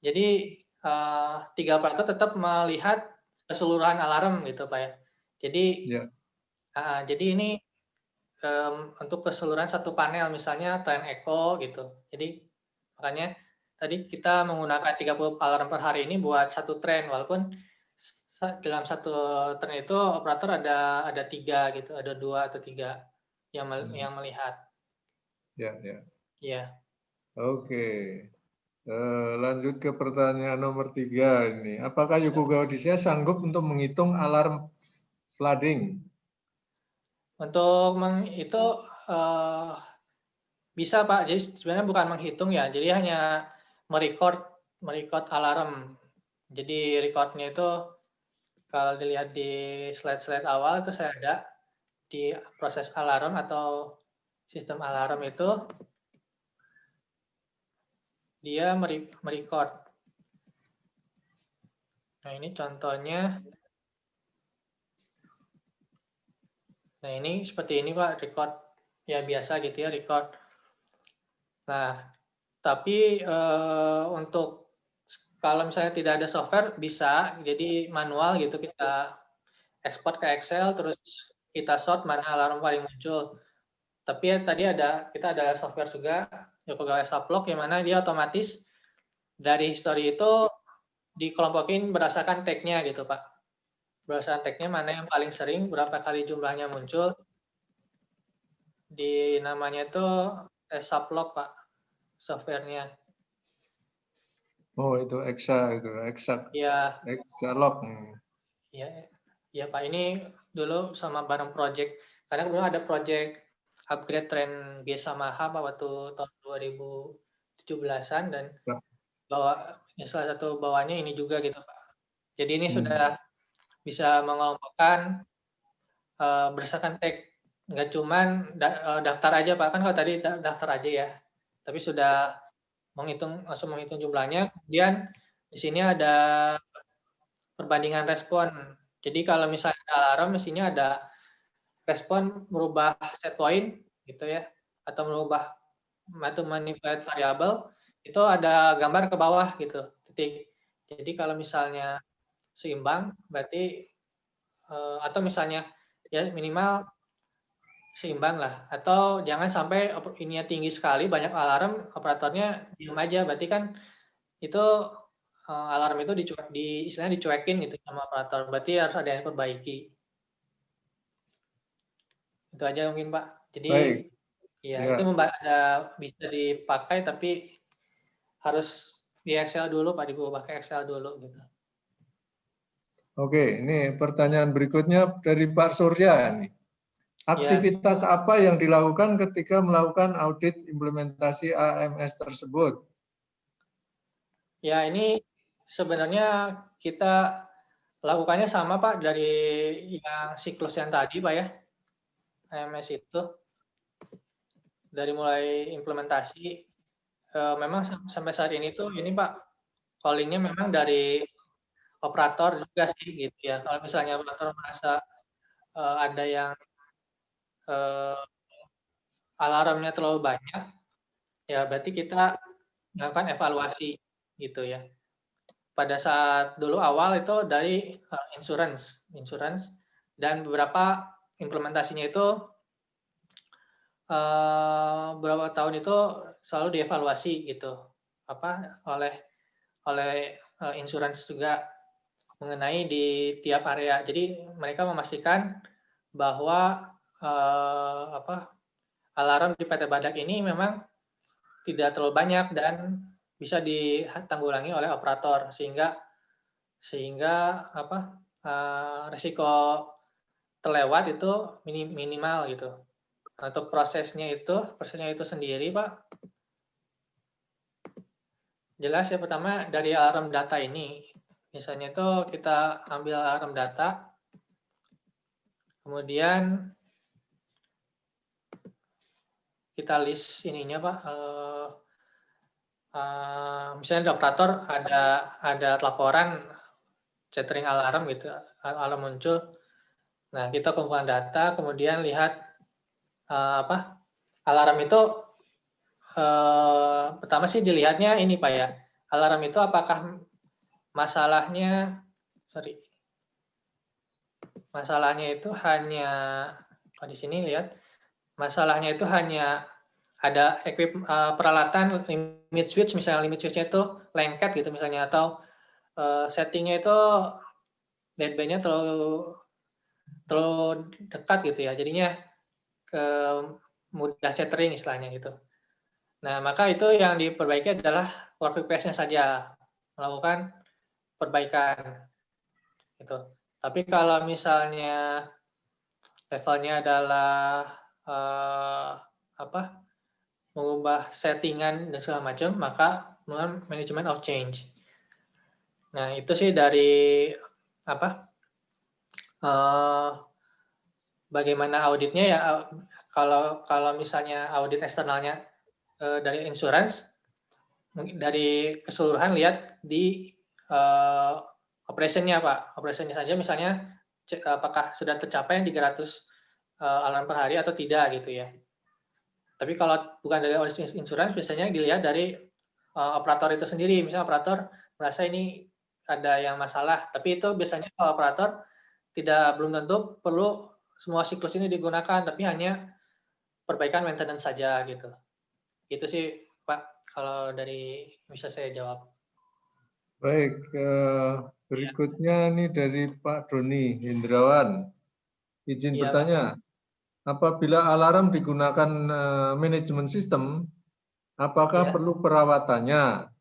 Jadi 3 operator tetap melihat keseluruhan alarm gitu Pak ya. Jadi jadi ini untuk keseluruhan satu panel, misalnya tren echo gitu. Jadi makanya tadi kita menggunakan 30 alarm per hari ini buat satu tren, walaupun dalam satu tren itu operator ada 3 gitu, ada 2 atau 3 yang melihat. Ya. Oke. Lanjut ke pertanyaan nomor 3 ini. Apakah Yokogawa Odyssey sanggup untuk menghitung alarm flooding? Untuk itu bisa Pak. Jadi sebenarnya bukan menghitung ya. Jadi hanya merecord alarm. Jadi recordnya itu kalau dilihat di slide-slide awal itu saya ada di proses alarm atau sistem alarm itu dia merecord. Nah ini contohnya. Nah ini seperti ini Pak, record ya biasa gitu ya, record. Nah tapi untuk kalau misalnya tidak ada software bisa jadi manual gitu, kita ekspor ke Excel terus kita sort mana alarm paling muncul. Tapi ya tadi kita ada software juga, Yokogawa Sublock, yang mana dia otomatis dari history itu dikelompokin berdasarkan tag-nya gitu, Pak. Berdasarkan tag-nya mana yang paling sering, berapa kali jumlahnya muncul. Di namanya itu Sublock, Pak, software-nya. Oh, itu Exalog. Ya Pak, ini dulu sama bareng project. Karena kemudian ada project upgrade tren G sama H waktu tahun 2017-an, dan salah satu bawahnya ini juga gitu, Pak. Jadi ini sudah bisa mengelompokkan berdasarkan tag, nggak cuman daftar aja, Pak. Kan kalau tadi daftar aja ya, tapi sudah langsung menghitung jumlahnya. Kemudian di sini ada perbandingan respon. Jadi kalau misalnya alarm, mestinya ada respon merubah set point gitu ya, atau merubah atau manipulate variabel, itu ada gambar ke bawah gitu, titik. Jadi kalau misalnya seimbang, berarti atau misalnya ya minimal seimbang lah, atau jangan sampai ininya tinggi sekali, banyak alarm, operatornya diam aja, berarti kan itu alarm itu istilahnya dicuekin gitu sama operator, berarti harus ada yang perbaiki. Itu aja mungkin, Pak. Jadi baik. itu bisa dipakai, tapi harus di Excel dulu, Pak, pakai Excel dulu gitu. Oke, ini pertanyaan berikutnya dari Pak Surya nih. Aktivitas apa yang dilakukan ketika melakukan audit implementasi AMS tersebut? Ya, ini sebenarnya kita lakukannya sama, Pak, dari yang siklus yang tadi, Pak ya. AMS itu dari mulai implementasi, memang sampai saat ini tuh ini, Pak, callingnya memang dari operator juga sih gitu ya. Kalau misalnya operator merasa ada yang alarmnya terlalu banyak, ya berarti kita melakukan evaluasi gitu ya. Pada saat dulu awal itu dari insurance, dan beberapa implementasinya itu beberapa tahun itu selalu dievaluasi gitu, oleh insurance juga mengenai di tiap area. Jadi mereka memastikan bahwa alarm di PT Badak ini memang tidak terlalu banyak dan bisa ditanggulangi oleh operator, sehingga risiko terlewat itu minimal gitu. Untuk prosesnya itu sendiri, Pak, jelas ya. Pertama dari alarm data ini, misalnya itu kita ambil alarm data, kemudian kita list ininya, Pak. Misalnya di operator ada laporan chattering alarm gitu, alarm muncul. Nah, kita kumpulkan data, kemudian lihat alarm itu pertama sih dilihatnya ini, Pak ya. Alarm itu apakah masalahnya itu hanya di sini lihat, masalahnya itu hanya ada peralatan limit switch, misalnya limit switch-nya itu lengket gitu misalnya, atau settingnya itu deadband-nya terlalu dekat gitu ya, jadinya mudah chattering istilahnya gitu. Nah, maka itu yang diperbaiki adalah work request-nya saja, melakukan perbaikan gitu. Tapi kalau misalnya levelnya adalah mengubah settingan dan segala macam, maka melakukan management of change. Nah, itu sih dari bagaimana auditnya ya. Kalau misalnya audit eksternalnya dari insurance, dari keseluruhan lihat di operation-nya, Pak. Operation-nya saja misalnya apakah sudah tercapai 300 alarm per hari atau tidak gitu ya. Tapi kalau bukan dari audit insurance, biasanya dilihat dari operator itu sendiri. Misalnya operator merasa ini ada yang masalah, tapi itu biasanya kalau operator belum tentu perlu semua siklus ini digunakan, tapi hanya perbaikan maintenance saja gitu. Itu sih Pak, kalau dari bisa saya jawab. Baik, berikutnya ini dari Pak Doni Hendrawan. Izin Iya, bertanya, apabila alarm digunakan manajemen sistem, apakah ya. perlu perawatannya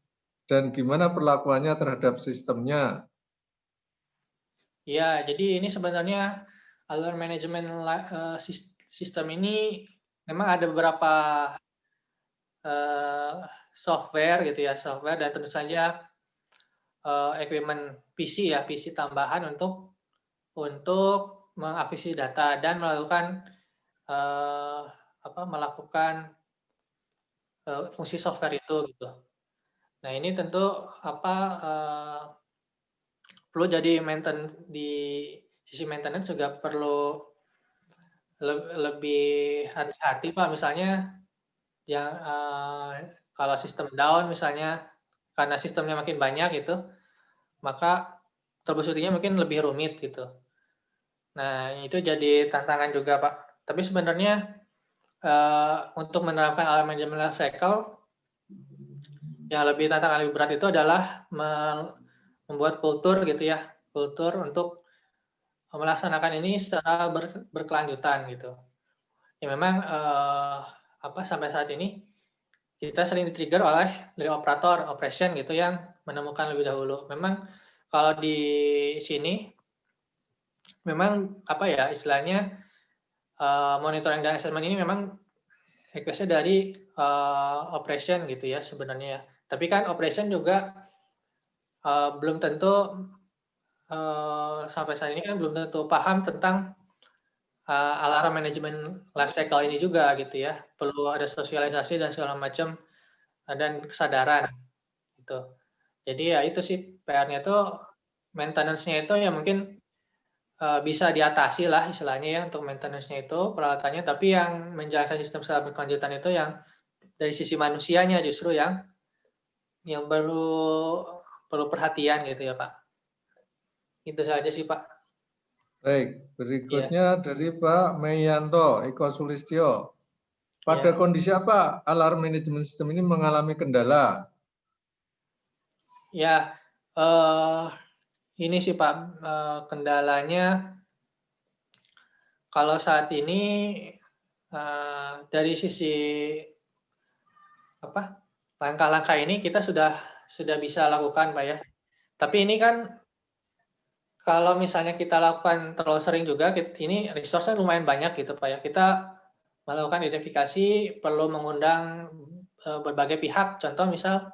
dan gimana perlakuannya terhadap sistemnya? Ya, jadi ini sebenarnya alarm management sistem ini memang ada beberapa software gitu ya, software dan tentu saja equipment PC ya, PC tambahan untuk mengakuisisi data dan melakukan melakukan fungsi software itu gitu. Nah ini tentu perlu jadi di sisi maintenance juga perlu lebih hati-hati Pak. Misalnya yang kalau sistem down misalnya karena sistemnya makin banyak gitu, maka troubleshooting-nya mungkin lebih rumit gitu. Nah itu jadi tantangan juga Pak. Tapi sebenarnya untuk menerapkan alarm management life cycle yang tantangan lebih berat itu adalah membuat kultur gitu ya, kultur untuk melaksanakan ini secara berkelanjutan gitu. Ya memang sampai saat ini kita sering di-trigger oleh dari operator operation gitu yang menemukan lebih dahulu. Memang kalau di sini memang istilahnya monitoring dan assessment ini memang request-nya dari operation gitu ya sebenarnya. Tapi kan operation juga belum tentu sampai saat ini kan belum tentu paham tentang alarm manajemen life cycle ini juga gitu ya. Perlu ada sosialisasi dan segala macam dan kesadaran gitu. Jadi ya itu sih PR-nya itu maintenance-nya itu ya mungkin bisa diatasi lah istilahnya ya untuk maintenance-nya itu peralatannya, tapi yang menjalankan sistem secara berkelanjutan itu yang dari sisi manusianya justru yang perlu perhatian gitu ya Pak. Itu saja sih Pak. Baik, Iya. berikutnya dari Pak Meyanto Eko Sulistyo. Pada Iya. kondisi apa alarm manajemen sistem ini mengalami kendala? Ya, ini sih Pak, kendalanya kalau saat ini dari sisi langkah-langkah ini kita sudah bisa lakukan Pak ya. Tapi ini kan kalau misalnya kita lakukan terlalu sering juga, ini resource-nya lumayan banyak gitu Pak ya. Kita melakukan identifikasi perlu mengundang berbagai pihak, contoh misal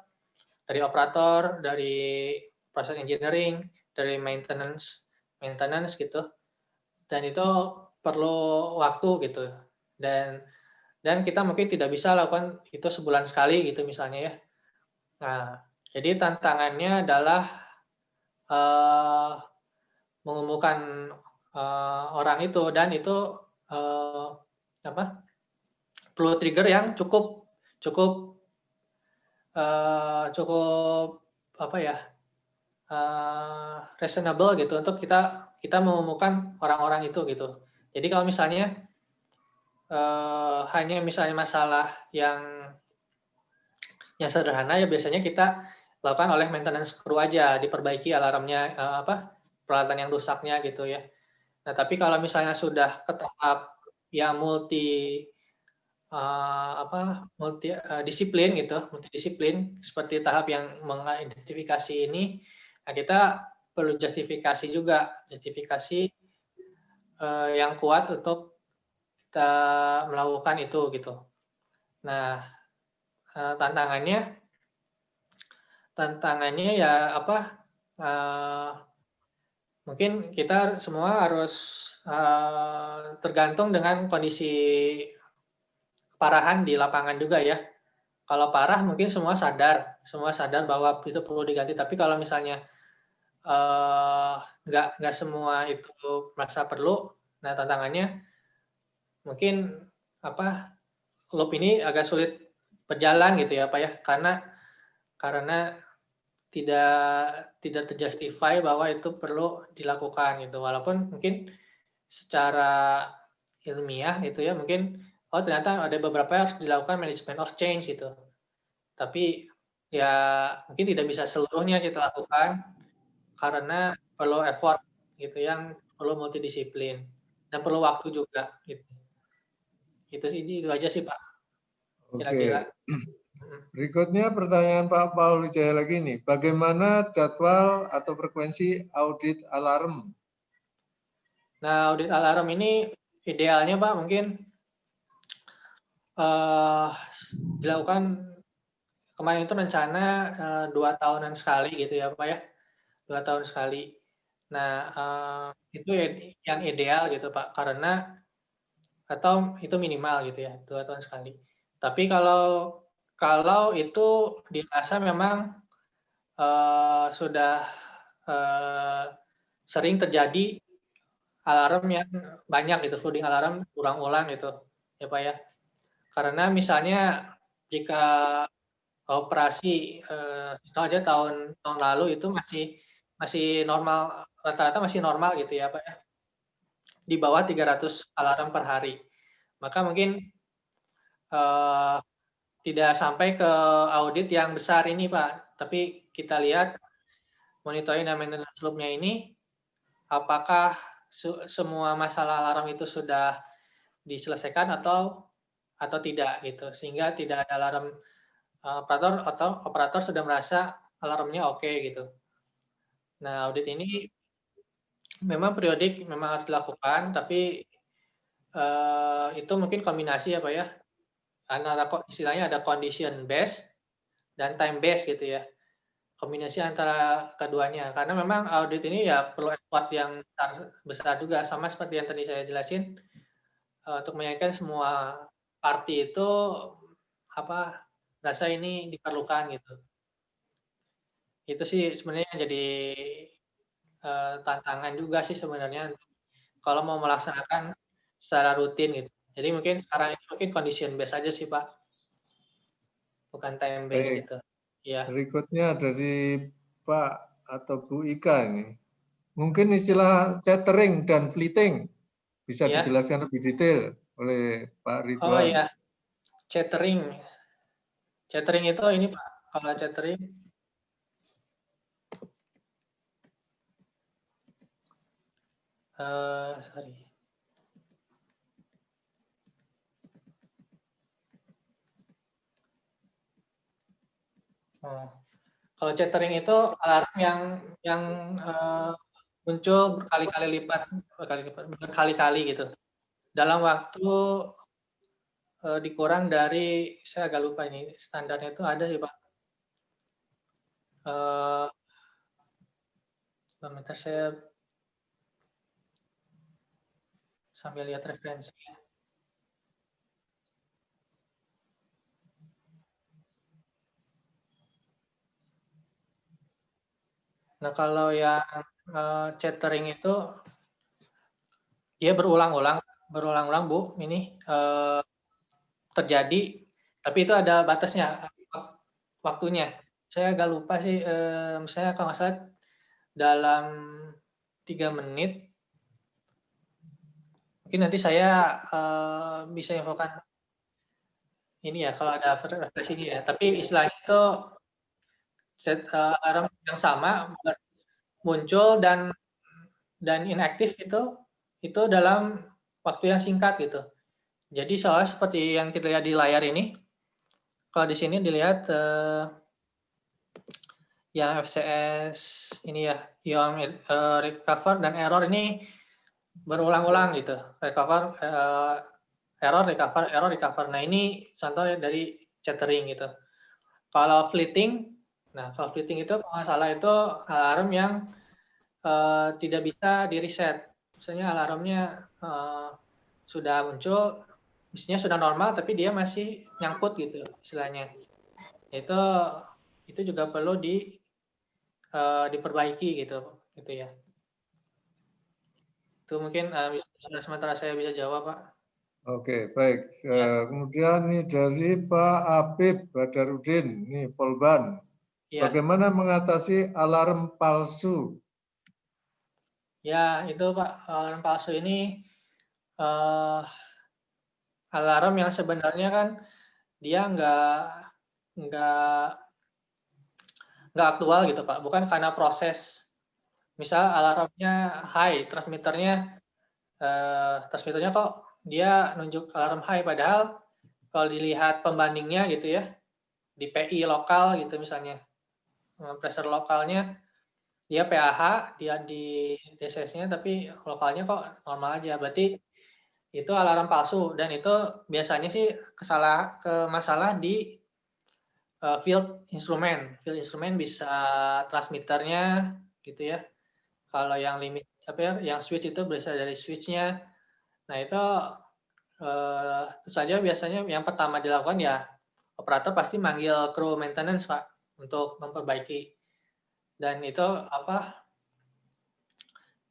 dari operator, dari proses engineering, dari maintenance gitu. Dan itu perlu waktu gitu. Dan kita mungkin tidak bisa lakukan itu sebulan sekali gitu misalnya ya. Nah, jadi tantangannya adalah mengumpulkan orang itu dan itu perlu trigger yang cukup reasonable gitu untuk kita menemukan orang-orang itu gitu. Jadi kalau misalnya hanya misalnya masalah yang sederhana ya biasanya kita lakukan oleh maintenance crew aja, diperbaiki alarmnya peralatan yang rusaknya gitu ya. Nah, tapi kalau misalnya sudah ke tahap yang multidisiplin seperti tahap yang mengidentifikasi ini, nah kita perlu justifikasi yang kuat untuk kita melakukan itu gitu. Nah, tantangannya ya mungkin kita semua harus tergantung dengan kondisi keparahan di lapangan juga ya. Kalau parah mungkin semua sadar bahwa itu perlu diganti. Tapi kalau misalnya nggak semua itu merasa perlu, nah tantangannya mungkin loop ini agak sulit berjalan gitu ya Pak ya, karena tidak terjustify bahwa itu perlu dilakukan gitu. Walaupun mungkin secara ilmiah itu ya mungkin oh ternyata ada beberapa yang harus dilakukan management of change itu. Tapi ya mungkin tidak bisa seluruhnya kita lakukan karena perlu effort gitu yang perlu multidisiplin dan perlu waktu juga gitu. Itu aja sih Pak. Kira-kira. Berikutnya pertanyaan Pak Paul Wijaya lagi nih. Bagaimana jadwal atau frekuensi audit alarm? Nah, audit alarm ini idealnya Pak mungkin dilakukan kemarin itu rencana 2 tahunan sekali gitu ya Pak ya. 2 tahun sekali. Nah, itu yang ideal gitu Pak karena atau itu minimal gitu ya 2 tahun sekali. Tapi kalau itu dirasa memang sudah sering terjadi alarm yang banyak gitu, flooding alarm ulang-ulang gitu ya Pak ya. Karena misalnya jika operasi itu aja tahun lalu itu masih normal, rata-rata masih normal gitu ya Pak ya. Di bawah 300 alarm per hari. Maka mungkin tidak sampai ke audit yang besar ini Pak. Tapi kita lihat monitoring dan maintenance loop-nya ini apakah semua masalah alarm itu sudah diselesaikan atau tidak gitu. Sehingga tidak ada alarm operator sudah merasa alarmnya oke gitu. Nah, audit ini memang periodik memang harus dilakukan, tapi itu mungkin kombinasi ya Pak ya. Antara istilahnya ada condition based dan time based gitu ya. Kombinasi antara keduanya. Karena memang audit ini ya perlu effort yang besar juga, sama seperti yang tadi saya jelasin, untuk menyampaikan semua party itu rasa ini diperlukan gitu. Itu sih sebenarnya jadi tantangan juga sih sebenarnya kalau mau melaksanakan secara rutin gitu. Jadi mungkin sekarang ini mungkin condition based aja sih Pak, bukan time based gitu. Ya. Berikutnya dari Pak atau Bu Ika ini. Mungkin istilah catering dan fleeting bisa dijelaskan lebih detail oleh Pak Ridwan. Oh ya, catering. Catering itu ini Pak, kalau catering. Sorry. Kalau catering itu alarm yang muncul berkali-kali gitu. Dalam waktu dikurang dari, saya agak lupa ini, standarnya itu ada sih Pak. Bentar saya sambil lihat referensinya. Nah, kalau yang catering itu dia berulang-ulang Bu, ini terjadi, tapi itu ada batasnya waktunya. Saya agak lupa sih, misalnya kalau nggak salah dalam 3 menit. Mungkin nanti saya bisa infokan ini ya kalau ada referensinya ya. Tapi istilahnya itu alarm yang sama muncul dan inaktif itu dalam waktu yang singkat gitu. Jadi soalnya seperti yang kita lihat di layar ini, kalau di sini dilihat yang FCS ini ya, yang recover dan error ini berulang-ulang gitu. Recover, error, recover. Nah ini contoh dari catering gitu. Kalau fleeting itu kalau nggak salah itu alarm yang tidak bisa di reset. Misalnya alarmnya sudah muncul, mestinya sudah normal, tapi dia masih nyangkut gitu istilahnya. Itu juga perlu diperbaiki gitu ya. Itu mungkin sementara saya bisa jawab Pak. Oke, baik. Kemudian ini dari Pak Habib Badarudin, ini Polban. Bagaimana mengatasi alarm palsu? Ya, itu Pak, alarm palsu ini alarm yang sebenarnya kan dia nggak nggak aktual gitu Pak, bukan karena proses. Misal alarmnya high, transmitternya kok dia nunjuk alarm high, padahal kalau dilihat pembandingnya gitu ya, di PI lokal gitu misalnya, pressure lokalnya dia PAH, dia di DCS-nya tapi lokalnya kok normal aja. Berarti itu alarm palsu dan itu biasanya sih masalah di field instrumen. Field instrumen bisa transmitternya gitu ya. Kalau yang limit apa ya, yang switch itu bisa dari switch-nya. Nah, itu tentu saja biasanya yang pertama dilakukan ya operator pasti manggil kru maintenance Pak untuk memperbaiki. Dan itu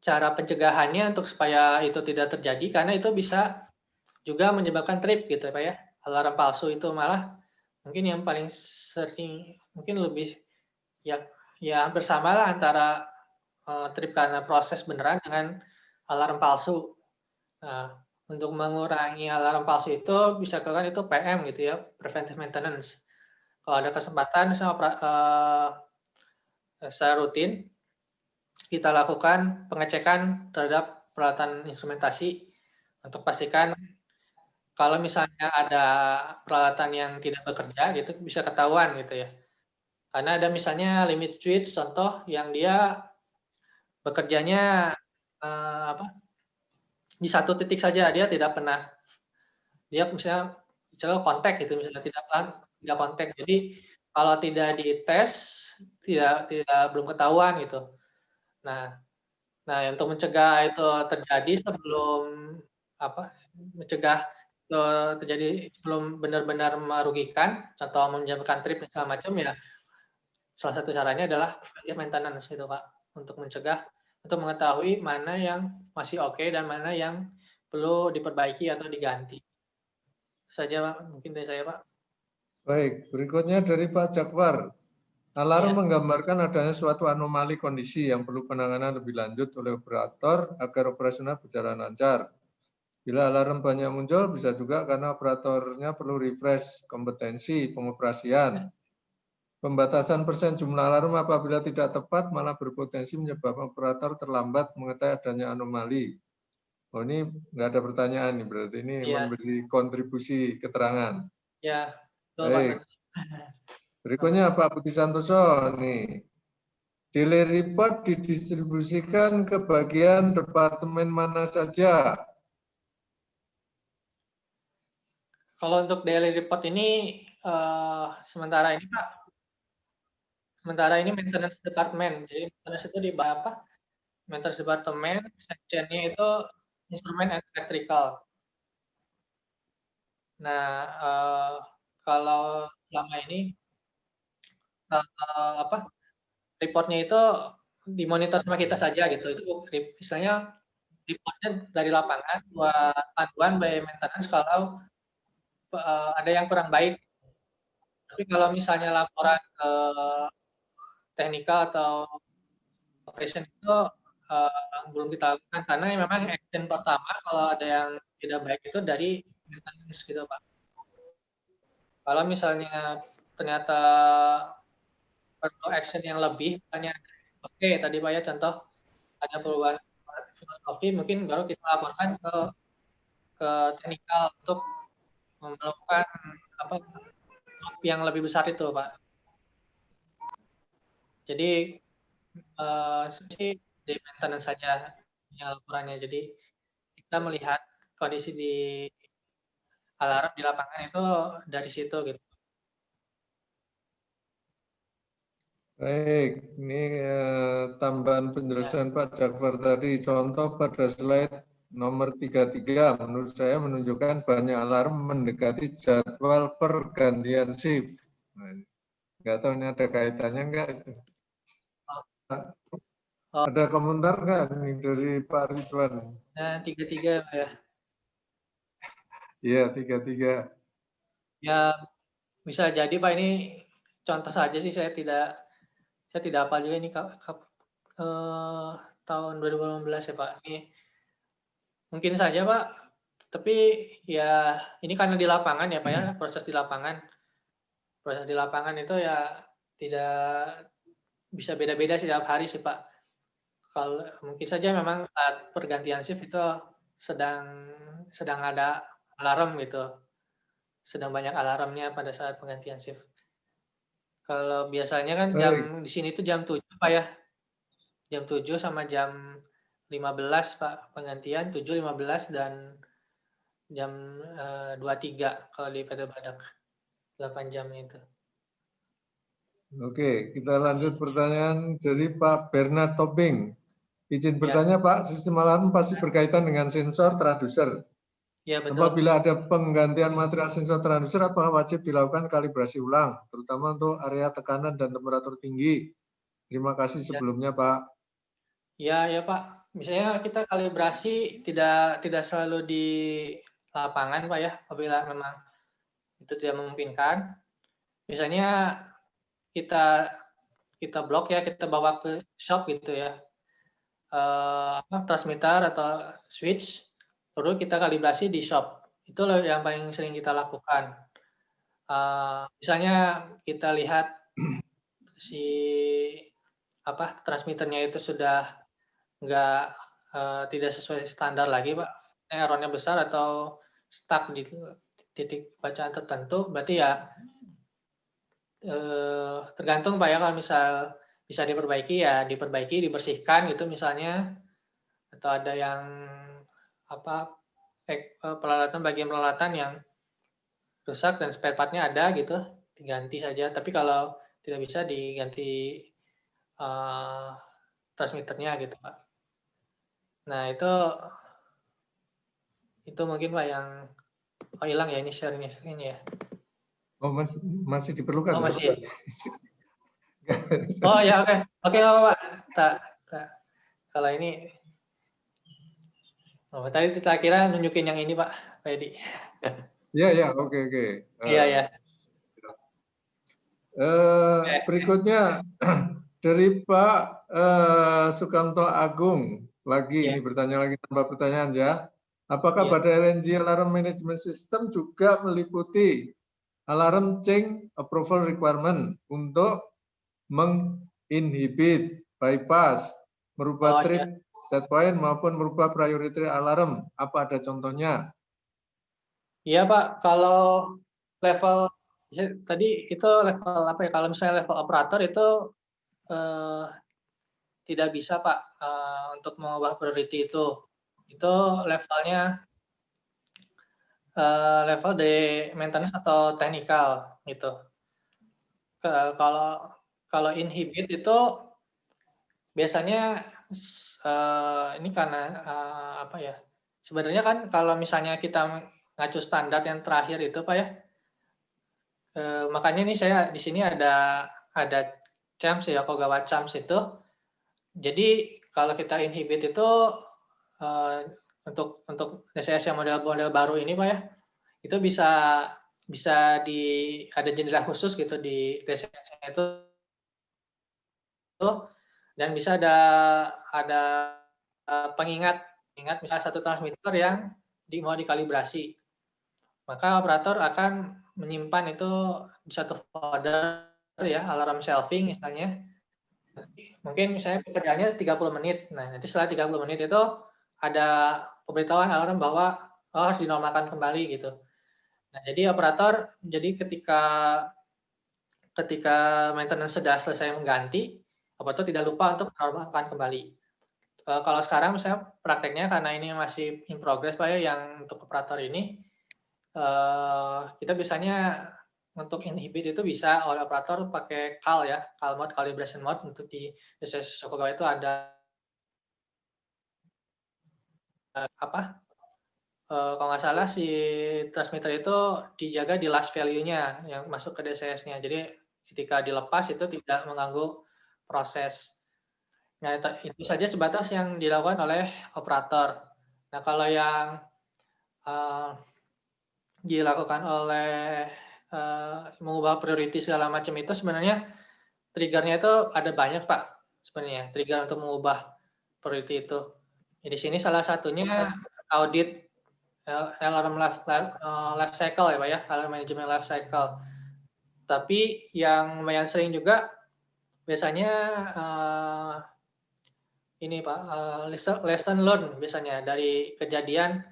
cara pencegahannya untuk supaya itu tidak terjadi karena itu bisa juga menyebabkan trip gitu Pak ya. Alarm palsu itu malah mungkin yang paling sering mungkin lebih ya hampir sama lah antara trip karena proses beneran dengan alarm palsu. Nah, untuk mengurangi alarm palsu itu bisa dilakukan itu PM gitu ya, preventive maintenance. Kalau ada kesempatan misalnya secara rutin kita lakukan pengecekan terhadap peralatan instrumentasi untuk pastikan kalau misalnya ada peralatan yang tidak bekerja gitu bisa ketahuan gitu ya. Karena ada misalnya limit switch contoh yang dia bekerjanya di satu titik saja, dia tidak pernah dia misalnya kontak gitu misalnya tidak kontak. Jadi kalau tidak dites tidak belum ketahuan gitu. Nah, untuk mencegah itu terjadi sebelum mencegah itu terjadi sebelum benar-benar merugikan, contoh menyebabkan trip segala macam ya. Salah satu caranya adalah preventive maintenance itu Pak, untuk mengetahui mana yang masih oke dan mana yang perlu diperbaiki atau diganti. Saja Pak, mungkin dari saya Pak. Baik, berikutnya dari Pak Jakwar. Alarm menggambarkan adanya suatu anomali kondisi yang perlu penanganan lebih lanjut oleh operator agar operasional berjalan lancar. Bila alarm banyak muncul, bisa juga karena operatornya perlu refresh kompetensi pengoperasian. Pembatasan persen jumlah alarm apabila tidak tepat malah berpotensi menyebabkan operator terlambat mengetahui adanya anomali. Oh, ini nggak ada pertanyaan nih, berarti ini memberi kontribusi keterangan. Ya, baik. Berikutnya Pak Budi Santoso nih. Daily report didistribusikan ke bagian departemen mana saja? Kalau untuk daily report ini sementara ini maintenance department. Jadi maintenance itu di bawah apa? Maintenance department, sectionnya itu instrumen electrical. Nah, kalau selama ini reportnya itu dimonitor sama kita saja gitu. Itu misalnya reportnya dari lapangan buat panduan by maintenance kalau ada yang kurang baik. Tapi kalau misalnya laporan ke technical atau operation itu belum kita lakukan karena memang action pertama kalau ada yang tidak baik itu dari maintenance gitu Pak. Kalau misalnya ternyata perlu action yang lebih, misalnya oke, tadi Pak ya contoh ada perubahan filosofi, mungkin baru kita laporkan ke teknikal untuk melakukan yang lebih besar itu Pak. Jadi sih di maintenance saja laporannya. Jadi kita melihat kondisi di alarm di lapangan itu dari situ gitu. Baik, ini tambahan penjelasan Pak Jakwar tadi. Contoh pada slide nomor 33, menurut saya menunjukkan banyak alarm mendekati jadwal pergantian shift. Nah, nggak tahu ini ada kaitannya enggak itu. Ada komentar nggak nih dari Pak Ridwan? Nah, 33 ya. Iya, 33. Ya, bisa jadi Pak, ini contoh saja sih, saya tidak hafal juga ini tahun 2018 ya Pak. Ini mungkin saja Pak, tapi ya ini karena di lapangan ya Pak ya, proses di lapangan. Proses di lapangan itu ya tidak bisa beda-beda setiap hari sih Pak. Kalau mungkin saja memang saat pergantian shift itu sedang ada alarm gitu, sedang banyak alarmnya pada saat penggantian shift. Kalau biasanya kan Baik. di sini tuh jam 7 Pak ya, jam 7 sama jam 15 Pak, penggantian 7.15 dan jam 23 kalau di PT Badak, 8 jam itu. Oke, kita lanjut pertanyaan dari Pak Bernard Tobing. Izin Ya. bertanya Pak, sistem alarm pasti berkaitan dengan sensor transducer. Ya betul. Apabila ada penggantian material sensor transducer, apakah wajib dilakukan kalibrasi ulang, terutama untuk area tekanan dan temperatur tinggi? Terima kasih sebelumnya Pak. Ya Pak. Misalnya kita kalibrasi tidak selalu di lapangan Pak ya, apabila memang itu tidak memungkinkan. Misalnya kita blok ya, kita bawa ke shop gitu ya, transmitter atau switch, perlu kita kalibrasi di shop. Itu yang paling sering kita lakukan. Misalnya kita lihat transmitternya itu sudah tidak sesuai standar lagi Pak, errornya besar atau stuck di titik bacaan tertentu, berarti ya tergantung Pak ya, kalau misal bisa diperbaiki ya diperbaiki, dibersihkan gitu misalnya, atau ada yang bagian peralatan yang rusak dan spare part-nya ada gitu, diganti saja. Tapi kalau tidak bisa diganti transmitternya gitu Pak. Nah itu mungkin Pak yang hilang ya ini share-nya ini ya. Oh masih diperlukan? Oh masih. Oh ya oke Pak. Kalau ini, tadi kita kira nunjukin yang ini Pak Edi. Iya oke. Iya. Berikutnya dari Pak Sukamto Agung lagi ini bertanya lagi tanpa pertanyaan ya. Apakah pada LNG Alarm Management System juga meliputi alarm change approval requirement untuk menginhibit, bypass, merubah trip, set point maupun merubah priority alarm? Apa ada contohnya? Iya Pak, kalau level tadi itu level apa ya? Kalau misalnya level operator itu tidak bisa Pak untuk mengubah priority itu. Itu levelnya level di maintenance atau technical gitu. Kalau inhibit itu biasanya ini karena apa ya? Sebenarnya kan kalau misalnya kita ngacu standar yang terakhir itu Pak ya, makanya ini saya di sini ada CHAMS ya, Kogawa CHAMS itu. Jadi kalau kita inhibit itu untuk DCS yang model baru ini Pak ya, itu bisa ada jendela khusus gitu di DCS itu, dan bisa ada pengingat misalnya satu transmitter yang mau dikalibrasi, maka operator akan menyimpan itu di satu folder ya, alarm shelving misalnya. Mungkin misalnya pekerjaannya 30 menit. Nah, nanti setelah 30 menit itu ada pemberitahuan alarm bahwa harus dinormalkan kembali gitu. Nah, jadi operator ketika maintenance sudah selesai mengganti, operator tidak lupa untuk menormalkan kembali. Kalau sekarang misalnya prakteknya karena ini masih in progress Pak ya, yang untuk operator ini kita biasanya untuk inhibit itu bisa oleh operator pakai CAL ya, CAL mode, calibration mode. Untuk di DCS Yokogawa itu ada kalau nggak salah si transmitter itu dijaga di last value-nya yang masuk ke DCS-nya. Jadi ketika dilepas itu tidak mengganggu proses. Nah itu saja sebatas yang dilakukan oleh operator. Nah kalau yang dilakukan oleh mengubah priority segala macam itu sebenarnya triggernya itu ada banyak Pak. Sebenarnya trigger untuk mengubah priority itu. Di sini salah satunya audit alarm life cycle ya Pak ya, alarm management life cycle. Tapi yang lumayan sering juga biasanya ini Pak, lesson learn biasanya dari kejadian,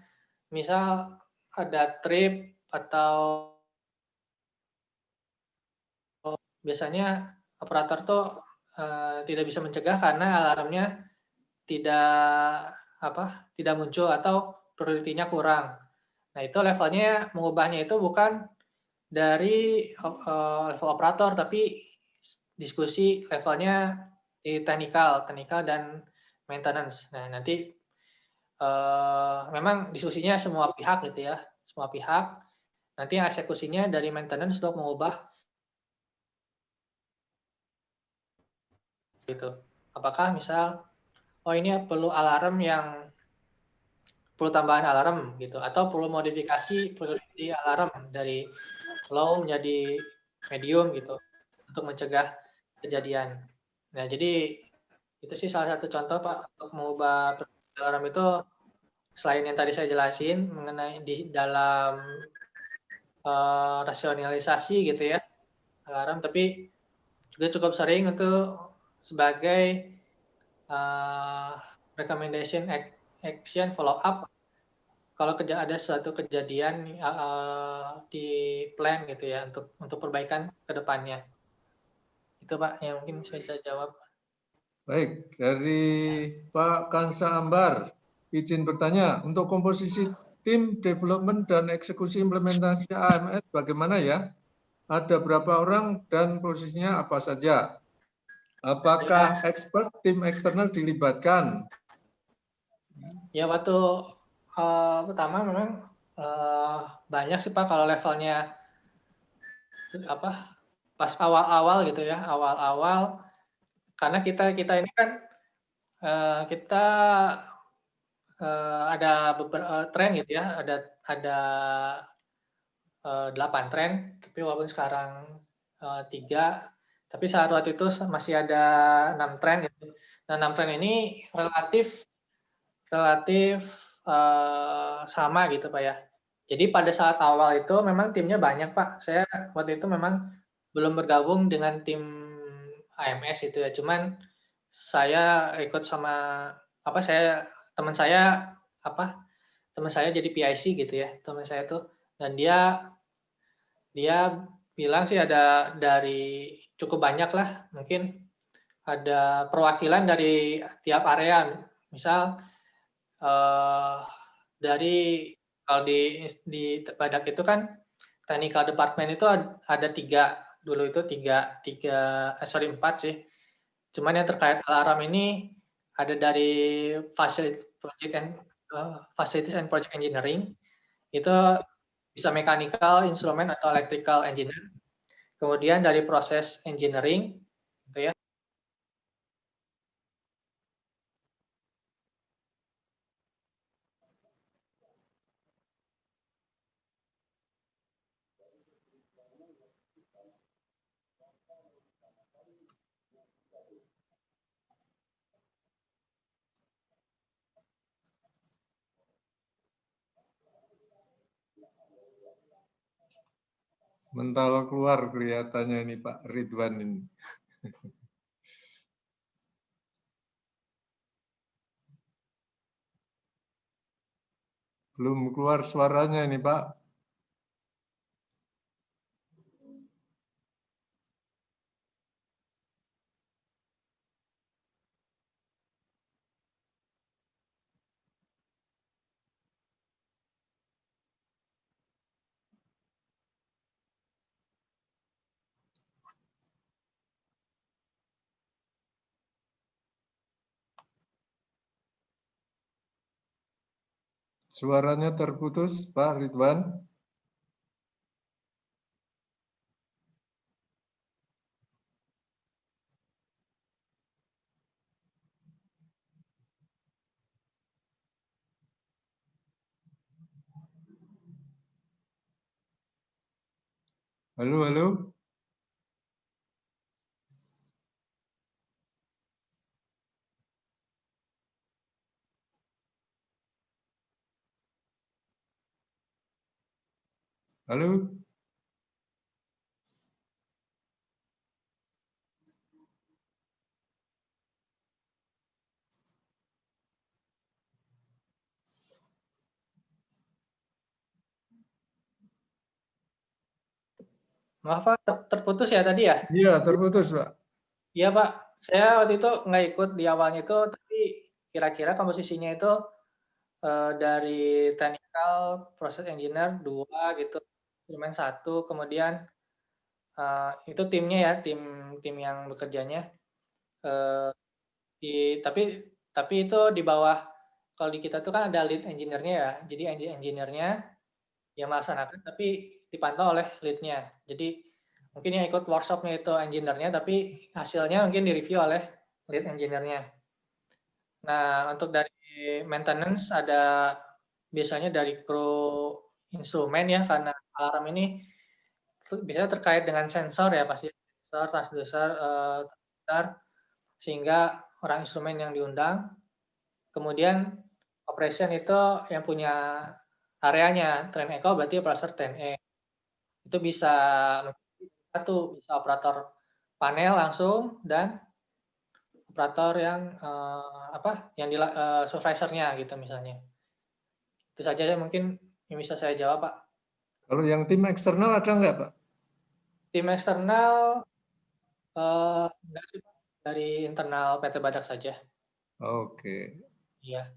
misal ada trip atau biasanya operator tuh tidak bisa mencegah karena alarmnya tidak muncul atau priority-nya kurang. Nah, itu levelnya mengubahnya itu bukan dari level operator, tapi diskusi levelnya di technical dan maintenance. Nah, nanti memang diskusinya semua pihak gitu ya, semua pihak. Nanti eksekusinya dari maintenance untuk mengubah gitu. Apakah misal, oh ini perlu alarm yang perlu tambahan alarm gitu, atau perlu modifikasi priority alarm dari low menjadi medium gitu untuk mencegah kejadian. Nah, jadi itu sih salah satu contoh Pak untuk mengubah priority alarm itu, selain yang tadi saya jelasin mengenai di dalam rasionalisasi gitu ya alarm, tapi juga cukup sering untuk sebagai recommendation action follow up kalau ada suatu kejadian di plan gitu ya untuk perbaikan ke depannya. Itu Pak yang mungkin saya bisa jawab. Baik, dari Pak Kansa Ambar, izin bertanya, untuk komposisi tim development dan eksekusi implementasi AMS bagaimana ya? Ada berapa orang dan posisinya apa saja? Apakah expert tim eksternal dilibatkan? Ya, waktu pertama memang banyak sih Pak kalau levelnya pas awal-awal gitu ya, awal-awal karena kita ini kan kita ada beberapa tren gitu ya, ada 8 tren, tapi walaupun sekarang 3, tapi saat waktu itu masih ada 6 tren gitu. Nah, 6 tren ini relatif sama gitu Pak ya. Jadi pada saat awal itu memang timnya banyak Pak. Saya waktu itu memang belum bergabung dengan tim AMS itu ya. Cuman saya ikut sama teman saya teman saya jadi PIC gitu ya, teman saya tuh, dan dia bilang sih ada dari cukup banyak lah, mungkin ada perwakilan dari tiap area. Misal dari kalau di Badak itu kan technical department itu ada 3 dulu itu 4 sih. Cuman yang terkait alarm ini ada dari facilities and project engineering, itu bisa mechanical, instrument atau electrical engineer. Kemudian dari proses engineering gitu ya. Mental keluar kelihatannya ini Pak Ridwan ini. Belum keluar suaranya ini Pak. Suaranya terputus Pak Ridwan. Halo, halo. Halo? Maaf Pak, terputus ya tadi ya? Iya, terputus, Pak. Iya Pak, saya waktu itu nggak ikut di awalnya itu, tapi kira-kira komposisinya itu dari technical process engineer 2 gitu, instrumen 1, kemudian itu timnya ya, tim yang bekerjanya. Eh, tapi itu di bawah, kalau di kita tuh kan ada lead engineer-nya ya, jadi engineer-nya yang melaksanakan, tapi dipantau oleh lead-nya. Jadi mungkin yang ikut workshop-nya itu engineer-nya, tapi hasilnya mungkin direview oleh lead engineer-nya. Nah, untuk dari maintenance ada biasanya dari kru instrumen ya, karena alarm ini biasanya terkait dengan sensor ya, pasti sensor, transducer, sehingga orang instrumen yang diundang. Kemudian operation itu yang punya areanya, train echo berarti operator 10E. Itu bisa bisa operator panel langsung dan operator yang yang di supervisornya gitu misalnya. Itu saja ya mungkin yang bisa saya jawab, Pak. Kalau yang tim eksternal ada nggak, Pak? Tim eksternal enggak sih, Pak. Dari internal PT Badak saja. Oke. Iya.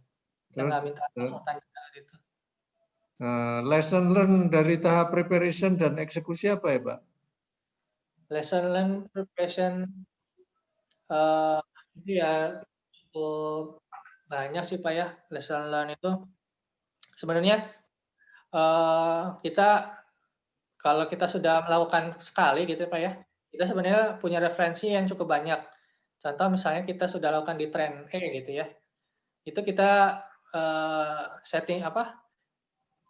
Kita Terus nggak minta konsultan juga gitu. lesson learn dari tahap preparation dan eksekusi apa ya, Pak? Lesson learn preparation itu ya cukup banyak sih Pak ya, lesson learn itu. Sebenarnya kita kalau kita sudah melakukan sekali gitu Pak ya, kita sebenarnya punya referensi yang cukup banyak. Contoh misalnya kita sudah lakukan di train E gitu ya, itu kita setting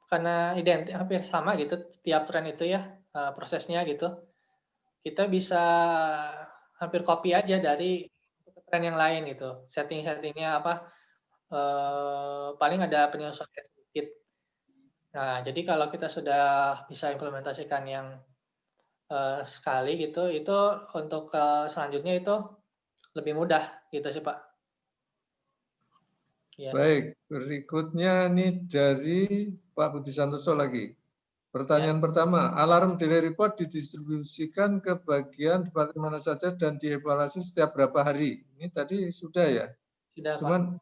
karena hampir sama gitu tiap train itu ya prosesnya gitu. Kita bisa hampir copy aja dari tren yang lain gitu. Setting-settingnya paling ada penyesuaian sedikit. Nah, jadi kalau kita sudah bisa implementasikan yang sekali gitu, itu untuk selanjutnya itu lebih mudah gitu sih Pak. Ya. Baik, berikutnya ini dari Pak Budi Santoso lagi. Pertanyaan pertama, alarm delay report didistribusikan ke bagian departemen mana saja dan dievaluasi setiap berapa hari? Ini tadi sudah ya? Sudah Cuman Pak.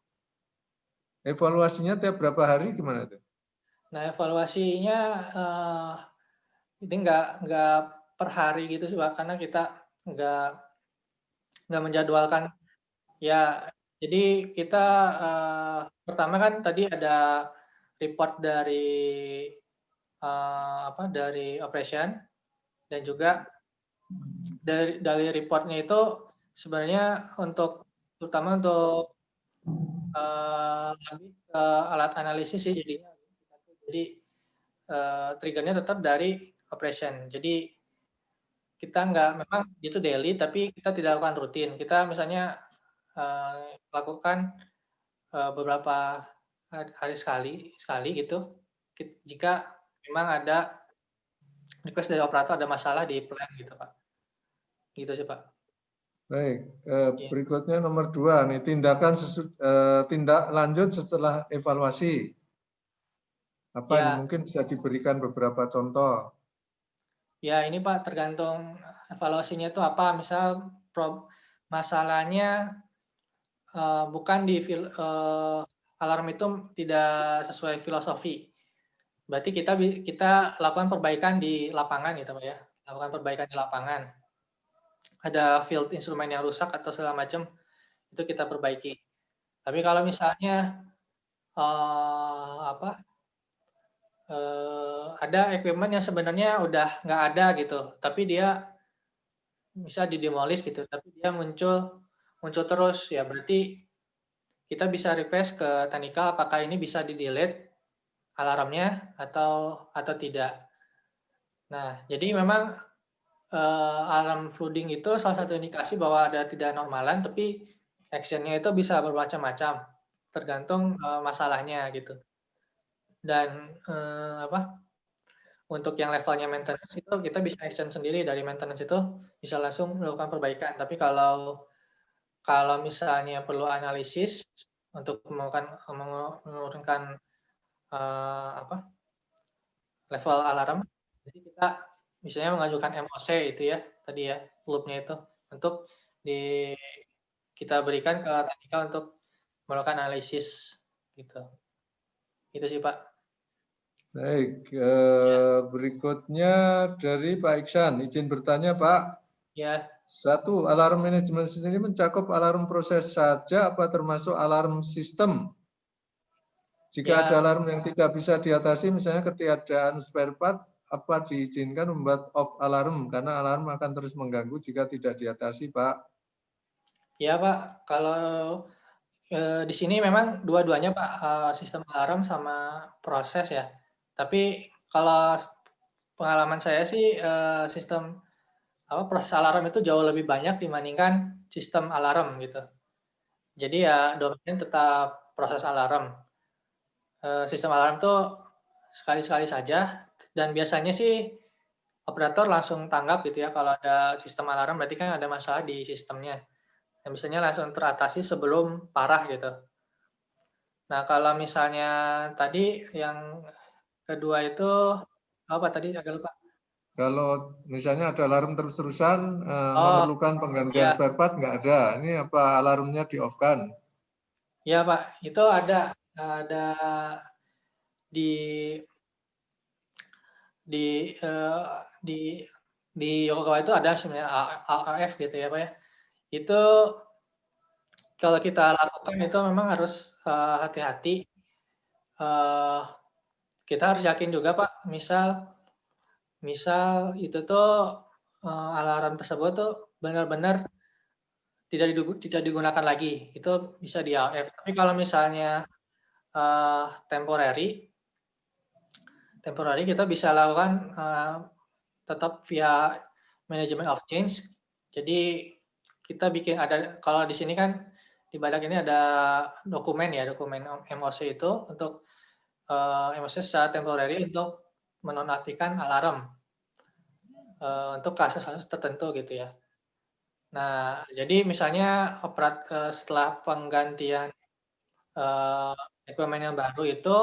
evaluasinya tiap berapa hari gimana tuh? Nah, evaluasinya ini nggak per hari gitu sih Pak, karena kita nggak menjadwalkan. Ya, jadi kita pertama kan tadi ada report dari operation dan juga dari reportnya itu sebenarnya terutama untuk lebih ke alat analisis sih jadinya. Jadi triggernya tetap dari operation. Jadi kita memang itu daily, tapi kita tidak lakukan rutin. Kita misalnya lakukan beberapa hari sekali gitu. Jika memang ada request dari operator ada masalah di plan gitu Pak. Gitu sih Pak. Baik, berikutnya nomor 2 nih, tindak lanjut setelah evaluasi. Apa ini Ya, mungkin bisa diberikan beberapa contoh? ya ini Pak tergantung evaluasinya itu apa. Misal masalahnya bukan di alarm itu tidak sesuai filosofi. Berarti kita lakukan perbaikan di lapangan gitu Pak ya. Lakukan perbaikan di lapangan. Ada field instrumen yang rusak atau segala macam, itu kita perbaiki. Tapi kalau misalnya ada equipment yang sebenarnya udah nggak ada gitu, tapi dia bisa didemolish gitu, tapi dia muncul terus, ya berarti kita bisa request ke technical apakah ini bisa di-delete alarmnya atau tidak. Nah, jadi memang alarm flooding itu salah satu indikasi bahwa ada tidak normalan, tapi action-nya itu bisa bermacam-macam, tergantung masalahnya gitu. Dan untuk yang levelnya maintenance itu kita bisa action sendiri dari maintenance itu bisa langsung melakukan perbaikan. Tapi kalau misalnya perlu analisis untuk menurunkan level alarm, jadi kita misalnya mengajukan MOC itu ya tadi ya loopnya itu untuk kita berikan ke teknikal untuk melakukan analisis gitu. Itu sih Pak. Baik, berikutnya dari Pak Iksan, izin bertanya Pak. Ya. Satu, alarm manajemen sendiri mencakup alarm proses saja apa termasuk alarm sistem? Jika ada alarm yang tidak bisa diatasi, misalnya ketiadaan spare part, apa diizinkan membuat off alarm karena alarm akan terus mengganggu jika tidak diatasi, Pak? Ya Pak, kalau di sini memang dua-duanya Pak, sistem alarm sama proses ya. Tapi kalau pengalaman saya sih sistem proses alarm itu jauh lebih banyak dibandingkan sistem alarm gitu. Jadi ya domain tetap proses alarm. Sistem alarm tuh sekali-sekali saja dan biasanya sih operator langsung tanggap gitu ya kalau ada sistem alarm berarti kan ada masalah di sistemnya. Dan biasanya langsung teratasi sebelum parah gitu. Nah, kalau misalnya tadi yang kedua itu apa tadi agak lupa. Kalau misalnya ada alarm terus-terusan memerlukan penggantian spare part nggak ada. Ini apa alarmnya di-off-kan? Iya Pak, itu ada di Yokogawa itu ada sebenarnya AF gitu ya Pak ya. Itu kalau kita lakukan itu memang harus hati-hati. Kita harus yakin juga Pak, misal itu tuh alarm tersebut tuh benar-benar tidak digunakan lagi, itu bisa di AF. Tapi kalau misalnya temporary kita bisa lakukan tetap via manajemen of change. Jadi kita bikin ada, kalau di sini kan di Badak ini ada dokumen MOC itu untuk MOC secara temporary untuk menonaktifkan alarm untuk kasus-kasus tertentu gitu ya. Nah, jadi misalnya setelah penggantian equipment yang baru itu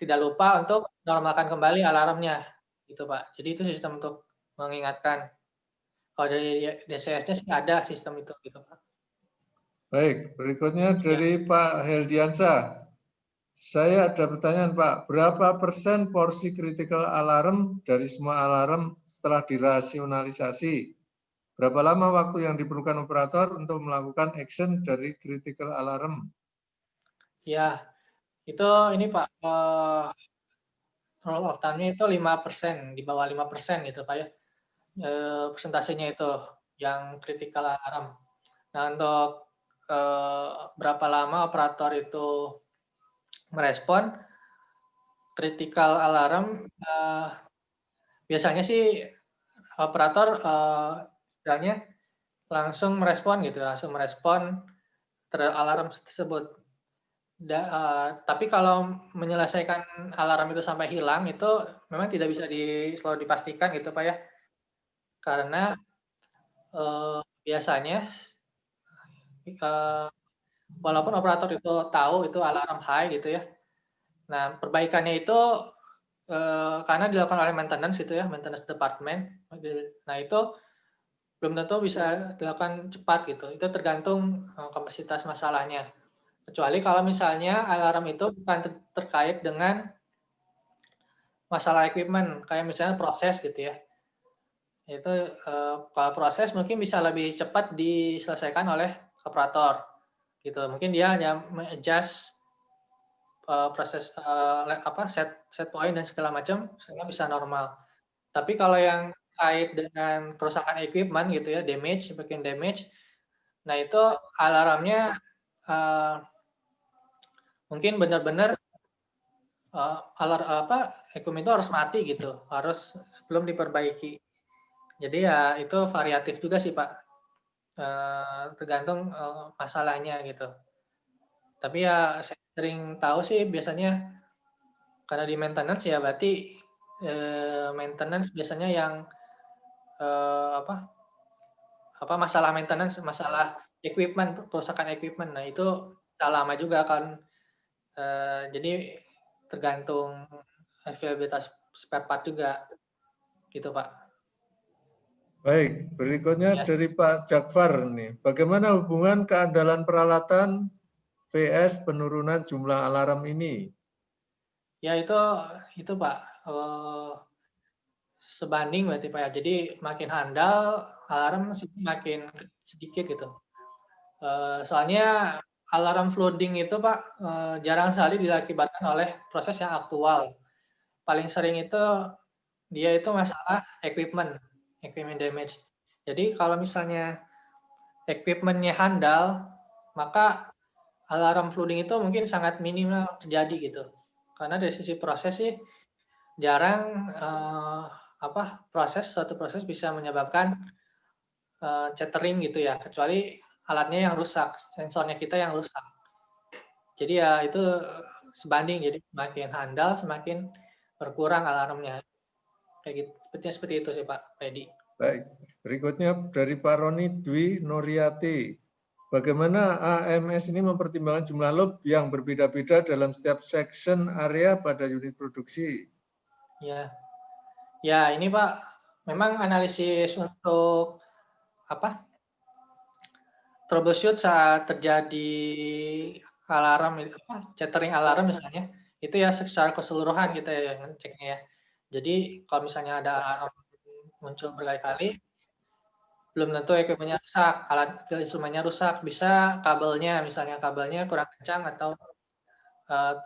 tidak lupa untuk normalkan kembali alarmnya, gitu Pak. Jadi itu sistem untuk mengingatkan. Kalau dari DCS-nya sih ada sistem itu, gitu Pak. Baik, berikutnya dari Pak Heldiansa. Saya ada pertanyaan Pak, berapa persen porsi critical alarm dari semua alarm setelah dirasionalisasi? Berapa lama waktu yang diperlukan operator untuk melakukan action dari critical alarm? Ya, itu ini Pak, roll of time-nya itu 5%, di bawah 5% gitu Pak ya. Persentasenya itu yang critical alarm. Nah, untuk berapa lama operator itu merespon critical alarm, biasanya sih operator istilahnya langsung merespon gitu, langsung merespon terhadap alarm tersebut. Tapi kalau menyelesaikan alarm itu sampai hilang itu memang tidak bisa selalu dipastikan gitu Pak ya. Karena biasanya walaupun operator itu tahu itu alarm high gitu ya. Nah, perbaikannya itu karena dilakukan oleh maintenance itu ya, maintenance department. Nah, itu belum tentu bisa dilakukan cepat gitu. Itu tergantung kapasitas masalahnya. Kecuali kalau misalnya alarm itu bukan terkait dengan masalah equipment, kayak misalnya proses gitu ya. Itu kalau proses mungkin bisa lebih cepat diselesaikan oleh operator gitu. Mungkin dia hanya adjust proses set point dan segala macam sehingga bisa normal. Tapi kalau yang kait dengan kerusakan equipment gitu ya, bagian damage, nah itu alarmnya mungkin benar-benar equipment itu harus mati gitu, harus sebelum diperbaiki. Jadi ya itu variatif juga sih Pak, tergantung masalahnya gitu. Tapi ya saya sering tahu sih biasanya karena di maintenance ya berarti maintenance biasanya yang masalah maintenance, masalah equipment, perusakan equipment. Nah, itu lama juga kan. Jadi tergantung availabilitas spare part juga, gitu Pak. Baik, berikutnya Ya, dari Pak Jakfar nih. Bagaimana hubungan keandalan peralatan vs penurunan jumlah alarm ini? ya itu Pak. Sebanding berarti Pak ya. Jadi makin handal, alarm makin sedikit gitu. Soalnya alarm flooding itu Pak jarang sekali diakibatkan oleh proses yang aktual. Paling sering itu dia itu masalah equipment damage. Jadi kalau misalnya equipment-nya handal, maka alarm flooding itu mungkin sangat minimal terjadi gitu. Karena dari sisi proses sih jarang suatu proses bisa menyebabkan chattering gitu ya, kecuali alatnya yang rusak, sensornya kita yang rusak. Jadi ya itu sebanding, jadi semakin handal semakin berkurang alarmnya. Kayak gitu, seperti itu sih Pak Pedi. Baik, berikutnya dari Pak Roni Dwi Nuriati. Bagaimana AMS ini mempertimbangkan jumlah loop yang berbeda-beda dalam setiap section area pada unit produksi? Ya ini Pak, memang analisis untuk troubleshoot saat terjadi alarm, chattering alarm misalnya, itu ya secara keseluruhan kita ya ngeceknya ya. Jadi kalau misalnya ada alarm muncul berkali-kali, belum tentu equipment-nya rusak, alat instrumennya rusak, bisa kabelnya, misalnya kabelnya kurang kencang atau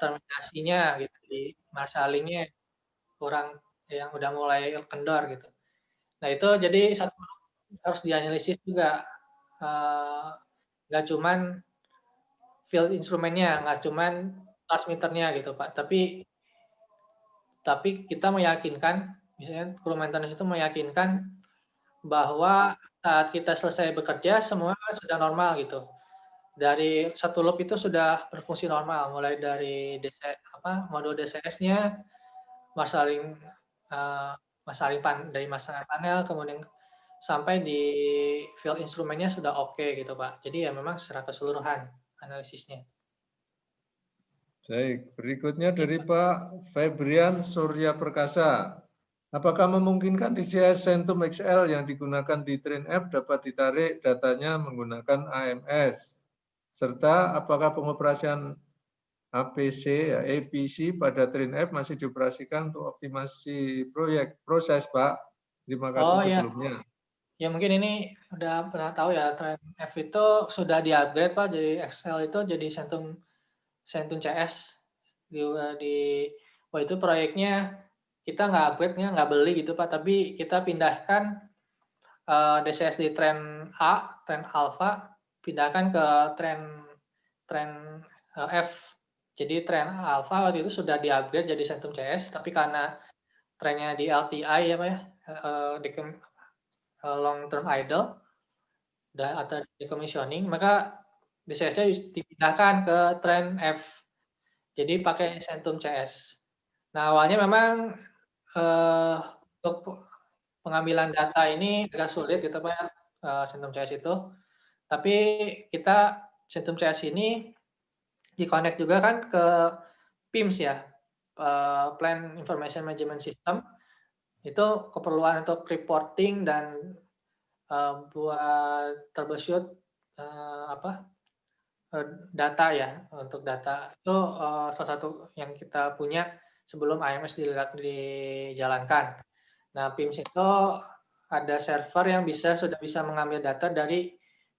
terminasinya gitu, di marshallingnya kurang, yang udah mulai kendor gitu. Nah itu jadi satu harus dianalisis juga, nggak cuman field instrumennya, nggak cuman transmitternya gitu Pak, tapi kita meyakinkan, misalnya kru maintenance itu meyakinkan bahwa saat kita selesai bekerja semua sudah normal gitu. Dari satu loop itu sudah berfungsi normal, mulai dari modul DCS-nya, masaling dari masalah panel, kemudian sampai di field instrumennya sudah oke gitu Pak. Jadi ya memang secara keseluruhan analisisnya. Baik, berikutnya dari Pak Febrian Surya Perkasa. Apakah memungkinkan DCS Centum XL yang digunakan di Train F dapat ditarik datanya menggunakan AMS? Serta apakah pengoperasian APC pada Train F masih dioperasikan untuk optimasi proses, Pak? Terima kasih sebelumnya. Ya mungkin ini udah pernah tahu ya, Train F itu sudah di-upgrade Pak, jadi XL itu jadi Centum CS. Itu proyeknya kita nggak upgrade-nya, nggak beli gitu Pak, tapi kita pindahkan DCS di Train A, Train Alpha, pindahkan ke Train F. Jadi Train Alpha waktu itu sudah di-upgrade jadi Centum CS, tapi karena trennya di LTI ya Pak ya, long term idle atau decommissioning, maka DCS-nya dipindahkan ke Train F. Jadi pakai Centum CS. Nah, awalnya memang untuk pengambilan data ini agak sulit gitu Pak, Centum CS itu. Tapi kita Centum CS ini di-connect juga kan ke PIMS ya, Plan Information Management System. Itu keperluan untuk reporting dan buat troubleshoot data ya, untuk data itu salah satu yang kita punya sebelum AMS dijalankan. Nah, PIMS itu ada server yang sudah bisa mengambil data dari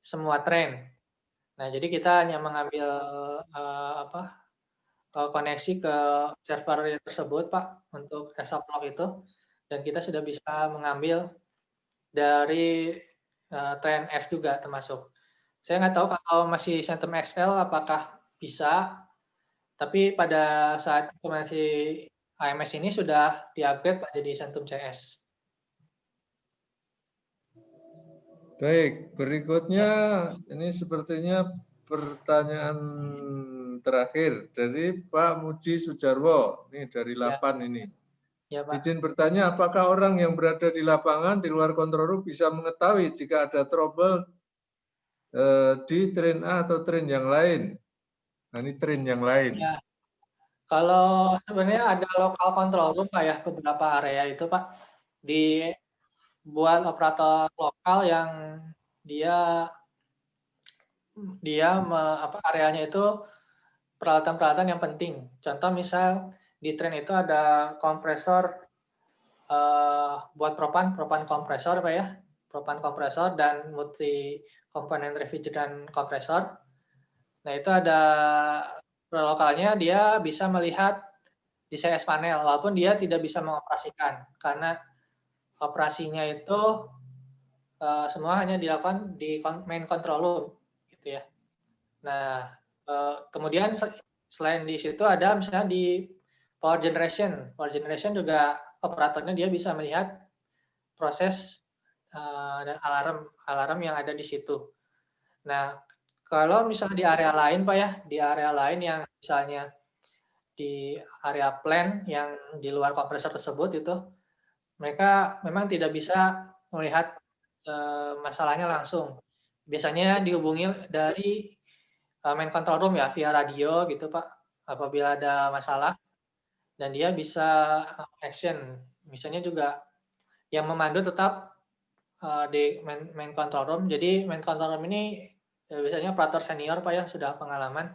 semua train. Nah, jadi kita hanya mengambil koneksi ke server tersebut Pak untuk SAP log itu, dan kita sudah bisa mengambil dari train F juga termasuk. Saya nggak tahu kalau masih Centum XL apakah bisa, tapi pada saat implementasi AMS ini sudah di-upgrade jadi Centum CS. Baik, berikutnya ini sepertinya pertanyaan terakhir dari Pak Muji Sujarwo, ini dari 8 ini. Ya, Pak. Izin bertanya, apakah orang yang berada di lapangan di luar control room bisa mengetahui jika ada trouble di train A atau train yang lain? Nah, ini train yang lain. Ya. Kalau sebenarnya ada local control room Pak ya, beberapa area itu Pak, dibuat operator lokal yang dia areanya itu peralatan-peralatan yang penting. Contoh misal di train itu ada kompresor buat propan kompresor Pak ya, propan kompresor dan multi komponen refrigeran kompresor. Nah itu ada lokalnya, dia bisa melihat di CS panel, walaupun dia tidak bisa mengoperasikan karena operasinya itu semua hanya dilakukan di main control room, gitu ya. Nah, kemudian selain di situ ada misalnya di power generation juga operatornya dia bisa melihat proses dan alarm yang ada di situ. Nah, kalau misalnya di area lain Pak ya, di area lain yang misalnya di area plant yang di luar kompresor tersebut itu, mereka memang tidak bisa melihat masalahnya langsung. Biasanya dihubungi dari main control room ya, via radio gitu Pak, apabila ada masalah, dan dia bisa action. Misalnya juga yang memandu tetap di main control room. Jadi main control room ini biasanya operator senior Pak ya, sudah pengalaman,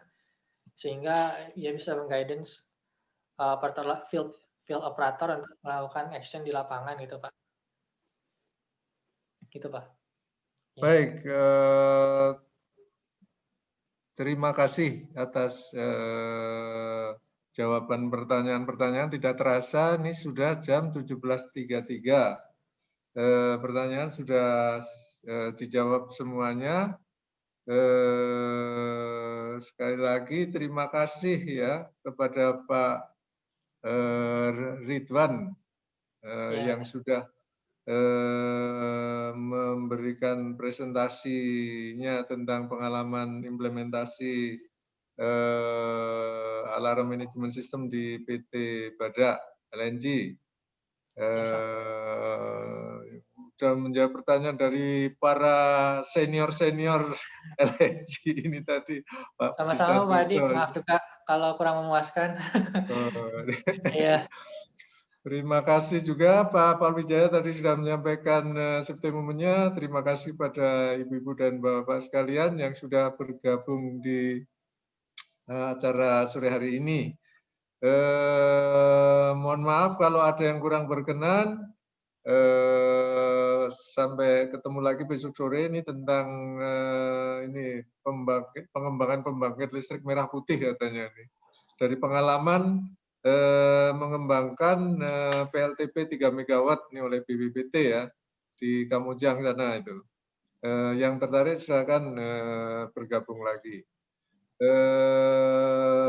sehingga dia bisa meng-guidance field operator untuk melakukan action di lapangan gitu Pak. Gitu Pak. Baik, terima kasih atas jawaban pertanyaan-pertanyaan. Tidak terasa, ini sudah jam 17.33. Pertanyaan sudah dijawab semuanya. Sekali lagi terima kasih ya kepada Pak Ridwan yang sudah memberikan presentasinya tentang pengalaman implementasi alarm management system di PT Badak LNG. Sudah menjawab pertanyaan dari para senior LNG ini tadi, Pak. Sama-sama Pak Adi, maaf juga kalau kurang memuaskan. Iya. Terima kasih juga Pak Palwijaya tadi sudah menyampaikan statement-nya. Terima kasih pada ibu-ibu dan bapak sekalian yang sudah bergabung di acara sore hari ini. Mohon maaf kalau ada yang kurang berkenan. Sampai ketemu lagi besok sore ini tentang ini pengembangan pembangkit listrik merah putih katanya ini. Dari pengalaman mengembangkan PLTP 3 MW ini oleh BPPT ya di Kamojang sana itu. Yang tertarik silakan bergabung lagi.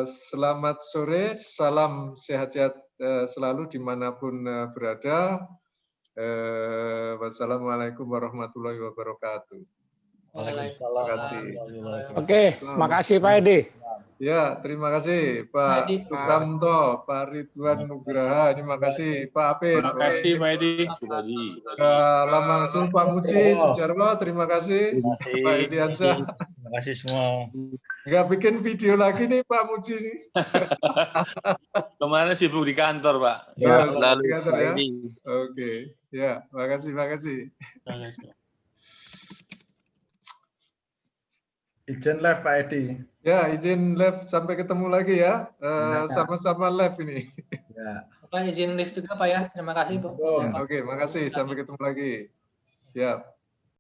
Selamat sore, salam sehat-sehat selalu dimanapun berada. Wassalamualaikum warahmatullahi wabarakatuh. Terima kasih. Oke, makasih Pak Edi. Ya, terima kasih Pak Sukamto, Pak Ridwan Nugraha, terima kasih Pak Apir. Terima kasih Pak Edi. Lama itu Pak Muji Sujarwo, terima kasih. Pak Ediansyah. Terima kasih semua. Nggak bikin video lagi nih Pak Muji nih. Kemarin sibuk di kantor Pak. Ya, selalu di kantor, ya. ini. Oke, ya, makasih. Izin live Pak Edi. Ya, izin live sampai ketemu lagi ya. Sama-sama live ini. Ya. Pak izin live juga Pak ya. Terima kasih Bu. Oke, makasih. Sampai ketemu lagi. Siap.